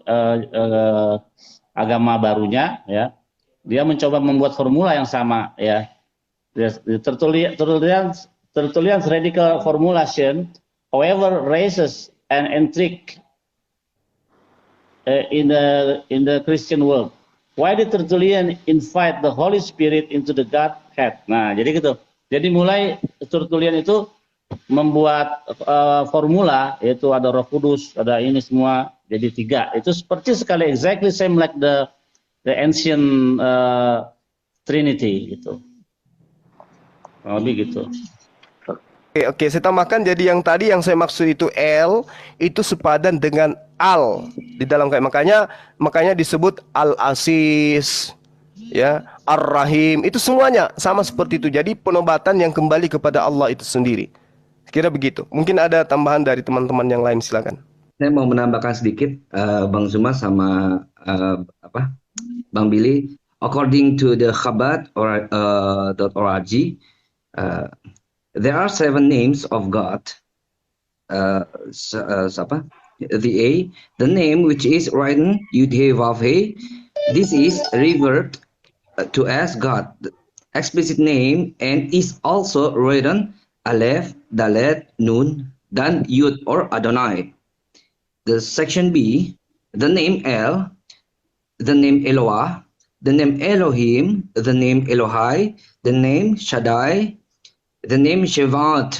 agama barunya, ya, dia mencoba membuat formula yang sama, ya. Tertullian's radical formulation, however, raises an intrigue in the Christian world. Why did Tertullian invite the Holy Spirit into the Godhead? Nah, jadi gitu. Jadi mulai Tertullian itu membuat formula, yaitu ada Roh Kudus, ada ini semua, jadi 3. Itu seperti sekali, exactly same like the ancient Trinity gitu. Lebih gitu. Oke, saya tambahkan, jadi yang tadi yang saya maksud itu El, itu sepadan dengan Al di dalam kayak, makanya disebut Al-Aziz, ya, Ar-Rahim, itu semuanya sama seperti itu. Jadi penobatan yang kembali kepada Allah itu sendiri. Kira begitu. Mungkin ada tambahan dari teman-teman yang lain, silakan. Saya mau menambahkan sedikit, Bang Zuma sama Bang Billy. According to the Chabad .org, there are 7 names of God. The name which is written Yud-Heh-Vav-Heh, this is referred to as God. The explicit name and is also written Aleph, Dalet, Nun, dan Yud or Adonai. The section B, the name El, the name Eloah, the name Elohim, the name Elohai, the name Shaddai, the name Shevat.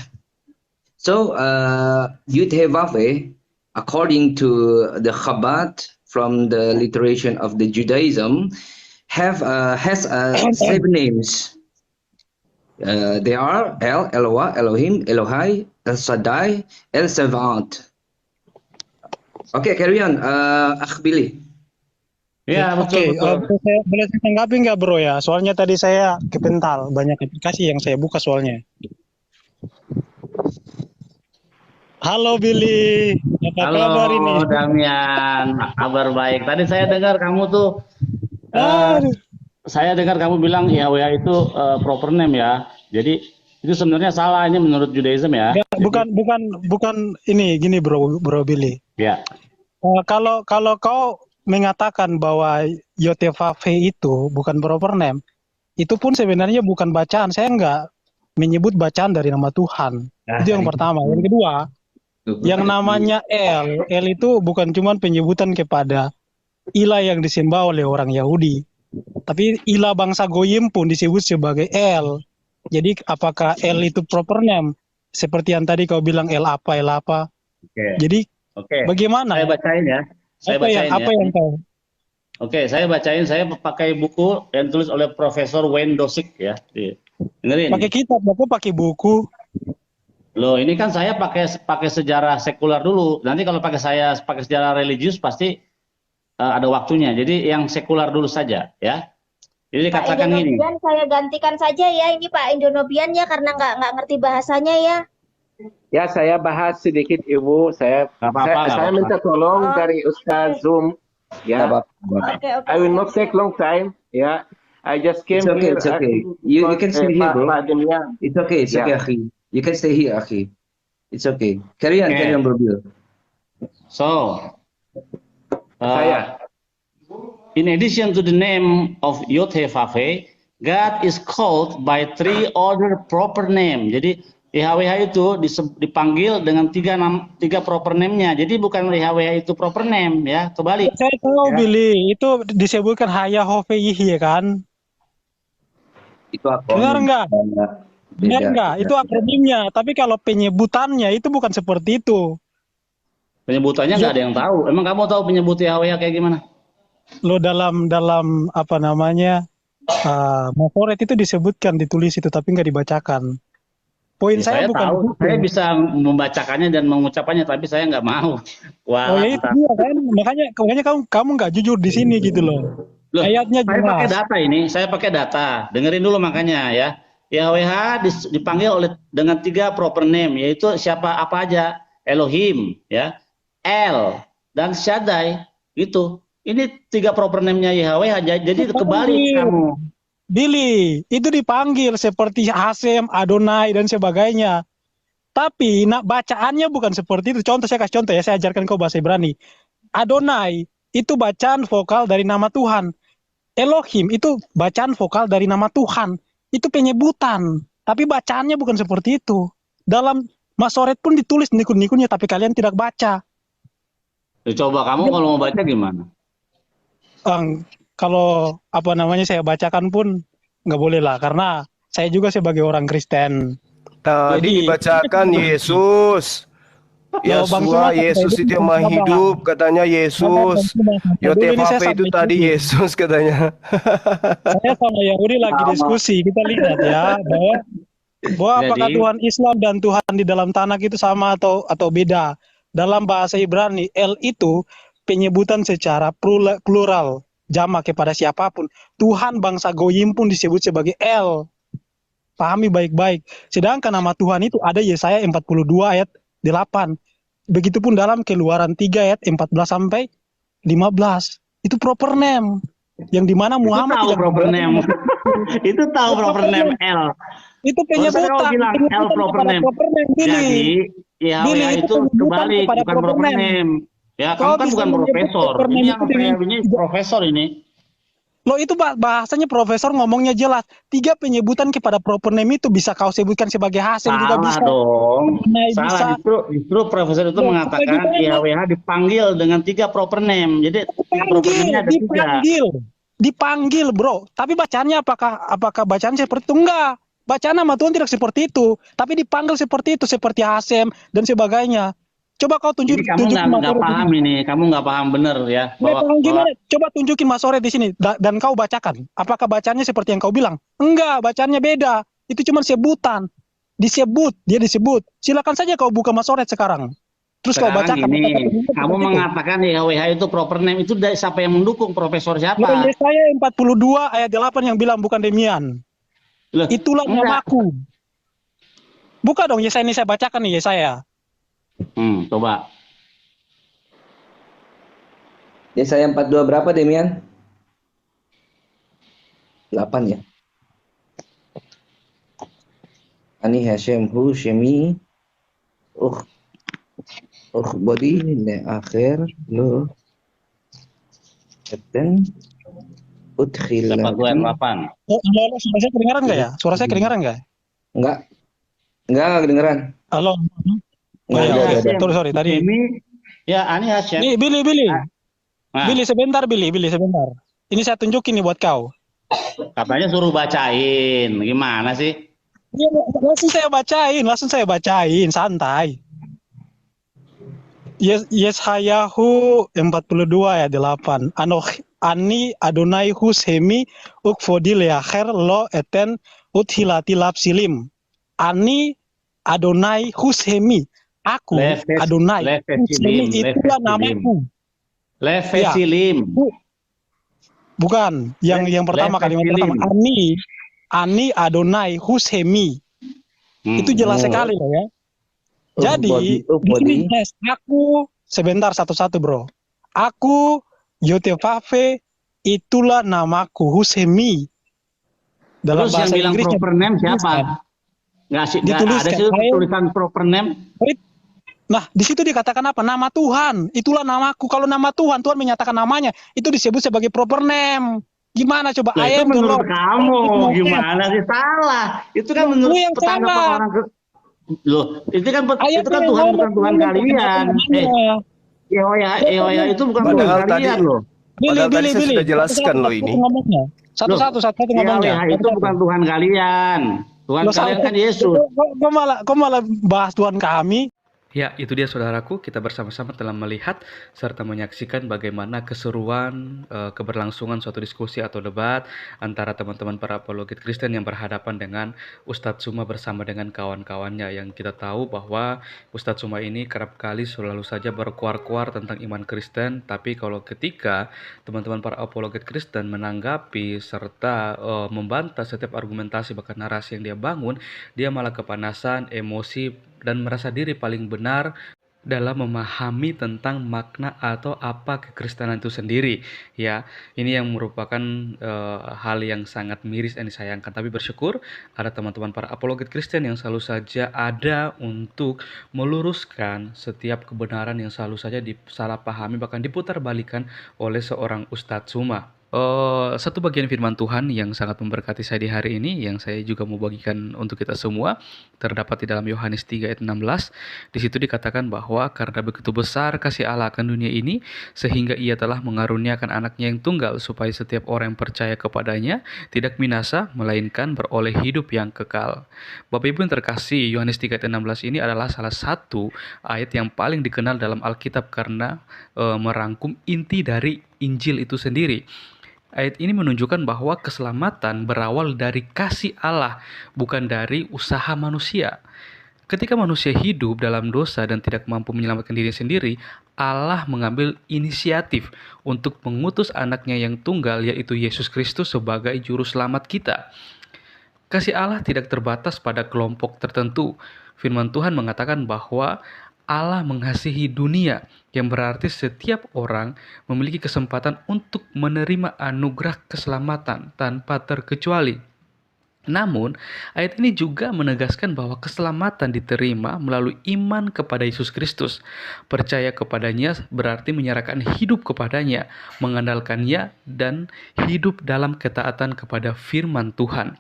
So Yud-Heh-Vav-Heh, according to the Chabad from the literation of the Judaism, has 7 names. They are El, Eloah, Elohim, Elohai, El Shaddai, El Shevat. Oke, carry on, Akh Billy. Ya, betul. Boleh saya tanggapi nggak, Bro, ya? Soalnya tadi saya kepental, banyak aplikasi yang saya buka soalnya. Halo Billy, apa kabar ini? Halo Damian, kabar baik. Tadi saya dengar kamu tuh, saya dengar kamu bilang Yahweh itu proper name, ya. Jadi itu sebenarnya salah, ini menurut Judaism, ya. Ya, bukan ini gini, Bro Billy. Ya. Kalau kau mengatakan bahwa Yod-Heh-Vav-Heh itu bukan proper name, itu pun sebenarnya bukan bacaan. Saya enggak menyebut bacaan dari nama Tuhan. Itu yang pertama. Yang kedua, yang namanya El itu bukan cuma penyebutan kepada ilah yang disembah oleh orang Yahudi, tapi ilah bangsa Goyim pun disebut sebagai El. Jadi apakah El itu proper name? Seperti yang tadi kau bilang El apa? Okay. Jadi Oke. Bagaimana? Saya bacain ya. Saya bacain apa ya. yang kau? Oke, saya bacain. Saya pakai buku yang tulis oleh Profesor Wayne Dosick ya. Dengerin. Pakai kitab, aku pakai buku. Loh, ini kan saya pakai sejarah sekular dulu. Nanti kalau pakai sejarah religius pasti ada waktunya. Jadi yang sekular dulu saja ya. Jadi Pak katakan gini. Indonobian saya gantikan saja ya, ini Pak Indonobian ya, karena nggak ngerti bahasanya ya. Ya, saya bahas sedikit Ibu. Saya minta tolong dari Ustaz Zoom. Ya. Oke. I will not take long time. Ya. I just came here. It's okay. You can stay here, bro. It's okay, Akhi. You can stay here, Akhi. It's okay. Carry on, Bro Bill. So, in addition to the name of Yod-Heh-Vav-He, God is called by 3 other proper name. Jadi YHWH itu dipanggil dengan 3 proper name-nya. Jadi bukan YHWH itu proper name ya, kebalik. Saya tahu Billy, itu disebutkan Hayah-Hove-Yih ya kan? Itu akronim. Benar enggak? Benar enggak? Itu akronimnya. Tapi kalau penyebutannya itu bukan seperti itu. Penyebutannya nggak ada yang tahu. Emang kamu tahu penyebut YHWH kayak gimana? Lo dalam apa namanya Masoret itu disebutkan, ditulis itu, tapi nggak dibacakan. Poin saya bukan tahu, itu. saya bisa membacakannya dan mengucapkannya, tapi saya nggak mau. Wah, oh ya itu dia kan, makanya kamu nggak jujur di sini gitu loh. Ayatnya jelas. Saya pakai data ini, saya pakai data. Dengerin dulu makanya ya. YHWH dipanggil dengan 3 proper name, yaitu siapa apa aja, Elohim, ya, El dan Shaddai, gitu. Ini 3 proper name-nya YHWH, jadi kebalik kamu. Billy, itu dipanggil seperti Hasem, Adonai dan sebagainya. Tapi bacaannya bukan seperti itu. Contoh, saya kasih contoh ya, saya ajarkan kau bahasa Ibrani. Adonai itu bacaan vokal dari nama Tuhan. Elohim itu bacaan vokal dari nama Tuhan. Itu penyebutan, tapi bacaannya bukan seperti itu. Dalam Masoret pun ditulis nikun-nikunnya, tapi kalian tidak baca. Coba kamu kalau mau baca gimana? Kalau apa namanya saya bacakan pun nggak boleh lah, karena saya juga sebagai orang Kristen. Tadi dibacakan Yesus. Yesua, Yesus itu yang maha hidup, katanya Yesus. Yod-Heh-Vav-He itu tadi Yesus katanya. Saya sama Yahudi lagi diskusi, kita lihat ya bahwa apakah Tuhan Islam dan Tuhan di dalam tanah itu sama atau beda. Dalam bahasa Ibrani, El itu penyebutan secara plural, jamak kepada siapapun. Tuhan bangsa Goyim pun disebut sebagai El. Pahami baik-baik. Sedangkan nama Tuhan itu ada Yesaya 42 ayat 8. Begitupun dalam Keluaran 3 ayat 14 sampai 15. Itu proper name. Yang dimana Muhammad itu tahu proper name. Itu tahu proper name L. Itu penyebutan. Bilang L proper name. Jadi YHWH itu kebalik, bukan proper name. Ya, kamu kan bukan profesor. Ini yang saya ini profesor ini. Loh itu bahasanya profesor ngomongnya jelas. 3 penyebutan kepada proper name itu bisa kau sebutkan sebagai hasil juga bisa. Dong. Salah, justru profesor itu mengatakan YHWH dipanggil dengan 3 proper name. Jadi proper name-nya ada 3. Dipanggil, bro. Tapi bacaannya apakah bacaan seperti itu? Enggak. Bacaan nama Tuhan tidak seperti itu. Tapi dipanggil seperti itu, seperti Hasem dan sebagainya. Coba kau tunjukin. Kamu nggak paham ini, kamu nggak paham bener ya. Coba tunjukin Masoret di sini dan kau bacakan. Apakah bacanya seperti yang kau bilang? Enggak, bacaannya beda. Itu cuma sebutan. Dia disebut. Silakan saja kau buka Masoret sekarang. Terus kau bacakan. Kamu mengatakan YHWH itu proper name, itu dari siapa yang mendukung? Profesor siapa? Yesaya 42 ayat 8 yang bilang, bukan demikian. Itulah namaku. Buka dong Yesaya, ini saya bacakan nih Yesaya. Coba. Yesaya 42 berapa Demian? 8 ya. Ani Hashem hu Shemi body le akhir lo Kapten Udkhil 8. Suara saya kedengaran nggak ya? Suara saya kedengaran nggak? Enggak kedengaran. Halo. Sorry tadi. Ya, Ani Hashem. Nih, Billy. Billy sebentar. Ini saya tunjukin nih buat kau. Katanya suruh bacain. Gimana sih? Ya, langsung saya bacain, santai. Yeshayahu 42 ayat 8. Ani Adonai Hushemi ukfodil yaher lo eten uthilati lapsilim. Ani Adonai Hushemi. Aku Adonai Hushemi itulah namaku. Lefesilim. Bukan, yang pertama kalimat pertama. Ani Adonai Hushemi. Itu jelas sekali loh ya. Jadi, di sini aku sebentar satu-satu bro. Aku Yotevave itulah namaku Hushemi. Dalam Terus bahasa yang bilang Inggris proper name siapa? Nggak ada sih tulisan proper name. Nah, di situ dikatakan apa? Nama Tuhan. Itulah namaku. Kalau nama Tuhan, Tuhan menyatakan namanya, itu disebut sebagai proper name. Gimana coba? Nah, itu menurut kamu gimana sih salah? Itu kan menurut pendapat orang loh, itu kan Tuhan bukan Tuhan kalian. Yehoya itu bukan Tuhan kalian loh. Padahal tadi saya sudah jelaskan loh ini. Satu-satu ngomongnya. Itu bukan Tuhan kalian. Tuhan kalian kan Yesus. Kok malah bahas Tuhan kami? Ya, itu dia saudaraku, kita bersama-sama telah melihat serta menyaksikan bagaimana keseruan keberlangsungan suatu diskusi atau debat antara teman-teman para apologet Kristen yang berhadapan dengan Ustadz Suma bersama dengan kawan-kawannya, yang kita tahu bahwa Ustadz Suma ini kerap kali selalu saja berkuar-kuar tentang iman Kristen, tapi kalau ketika teman-teman para apologet Kristen menanggapi serta membantah setiap argumentasi bahkan narasi yang dia bangun, dia malah kepanasan, emosi, dan merasa diri paling benar dalam memahami tentang makna atau apa kekristenan itu sendiri. Ya, ini yang merupakan hal yang sangat miris dan disayangkan. Tapi bersyukur ada teman-teman para apologet Kristen yang selalu saja ada untuk meluruskan setiap kebenaran yang selalu saja disalahpahami bahkan diputarbalikan oleh seorang Ustadz Suma. Satu bagian firman Tuhan yang sangat memberkati saya di hari ini, yang saya juga mau bagikan untuk kita semua, terdapat di dalam Yohanes 3 ayat 16. Di situ dikatakan bahwa karena begitu besar kasih Allah akan dunia ini, sehingga ia telah mengaruniakan anaknya yang tunggal, supaya setiap orang yang percaya kepadanya tidak binasa, melainkan beroleh hidup yang kekal. Bapak Ibu yang terkasih, Yohanes 3 ayat 16 ini adalah salah satu ayat yang paling dikenal dalam Alkitab karena merangkum inti dari Injil itu sendiri. Ayat ini menunjukkan bahwa keselamatan berawal dari kasih Allah, bukan dari usaha manusia. Ketika manusia hidup dalam dosa dan tidak mampu menyelamatkan diri sendiri, Allah mengambil inisiatif untuk mengutus anaknya yang tunggal, yaitu Yesus Kristus sebagai juru selamat kita. Kasih Allah tidak terbatas pada kelompok tertentu. Firman Tuhan mengatakan bahwa Allah mengasihi dunia, yang berarti setiap orang memiliki kesempatan untuk menerima anugerah keselamatan tanpa terkecuali. Namun, ayat ini juga menegaskan bahwa keselamatan diterima melalui iman kepada Yesus Kristus. Percaya kepadanya berarti menyerahkan hidup kepadanya, mengandalkannya, dan hidup dalam ketaatan kepada firman Tuhan.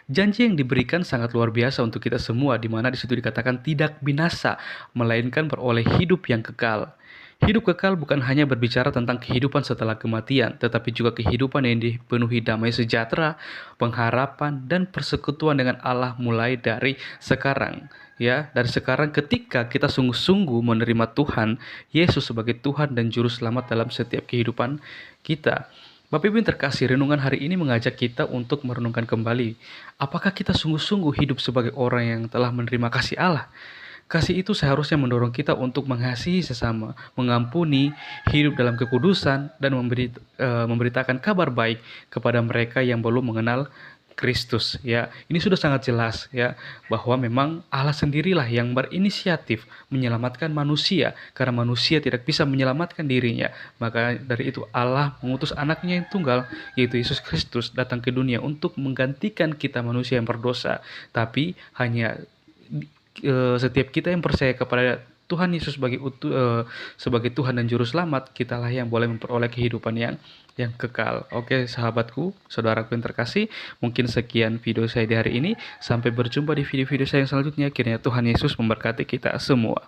Janji yang diberikan sangat luar biasa untuk kita semua, di mana di situ dikatakan tidak binasa, melainkan beroleh hidup yang kekal. Hidup kekal bukan hanya berbicara tentang kehidupan setelah kematian, tetapi juga kehidupan yang dipenuhi damai sejahtera, pengharapan, dan persekutuan dengan Allah mulai dari sekarang. Ya, dari sekarang ketika kita sungguh-sungguh menerima Tuhan Yesus sebagai Tuhan dan Juru Selamat dalam setiap kehidupan kita. Bapak Ibu yang terkasih, renungan hari ini mengajak kita untuk merenungkan kembali, apakah kita sungguh-sungguh hidup sebagai orang yang telah menerima kasih Allah? Kasih itu seharusnya mendorong kita untuk mengasihi sesama, mengampuni, hidup dalam kekudusan, dan memberitakan kabar baik kepada mereka yang belum mengenal Kristus. Ya, ini sudah sangat jelas ya, bahwa memang Allah sendirilah yang berinisiatif menyelamatkan manusia, karena manusia tidak bisa menyelamatkan dirinya. Maka dari itu Allah mengutus anaknya yang tunggal, yaitu Yesus Kristus, datang ke dunia untuk menggantikan kita manusia yang berdosa. Tapi hanya setiap kita yang percaya kepada Tuhan Yesus sebagai Tuhan dan Juru Selamat, kitalah yang boleh memperoleh kehidupan yang kekal. Oke sahabatku, saudaraku yang terkasih, mungkin sekian video saya di hari ini. Sampai berjumpa di video-video saya yang selanjutnya. Kiranya Tuhan Yesus memberkati kita semua.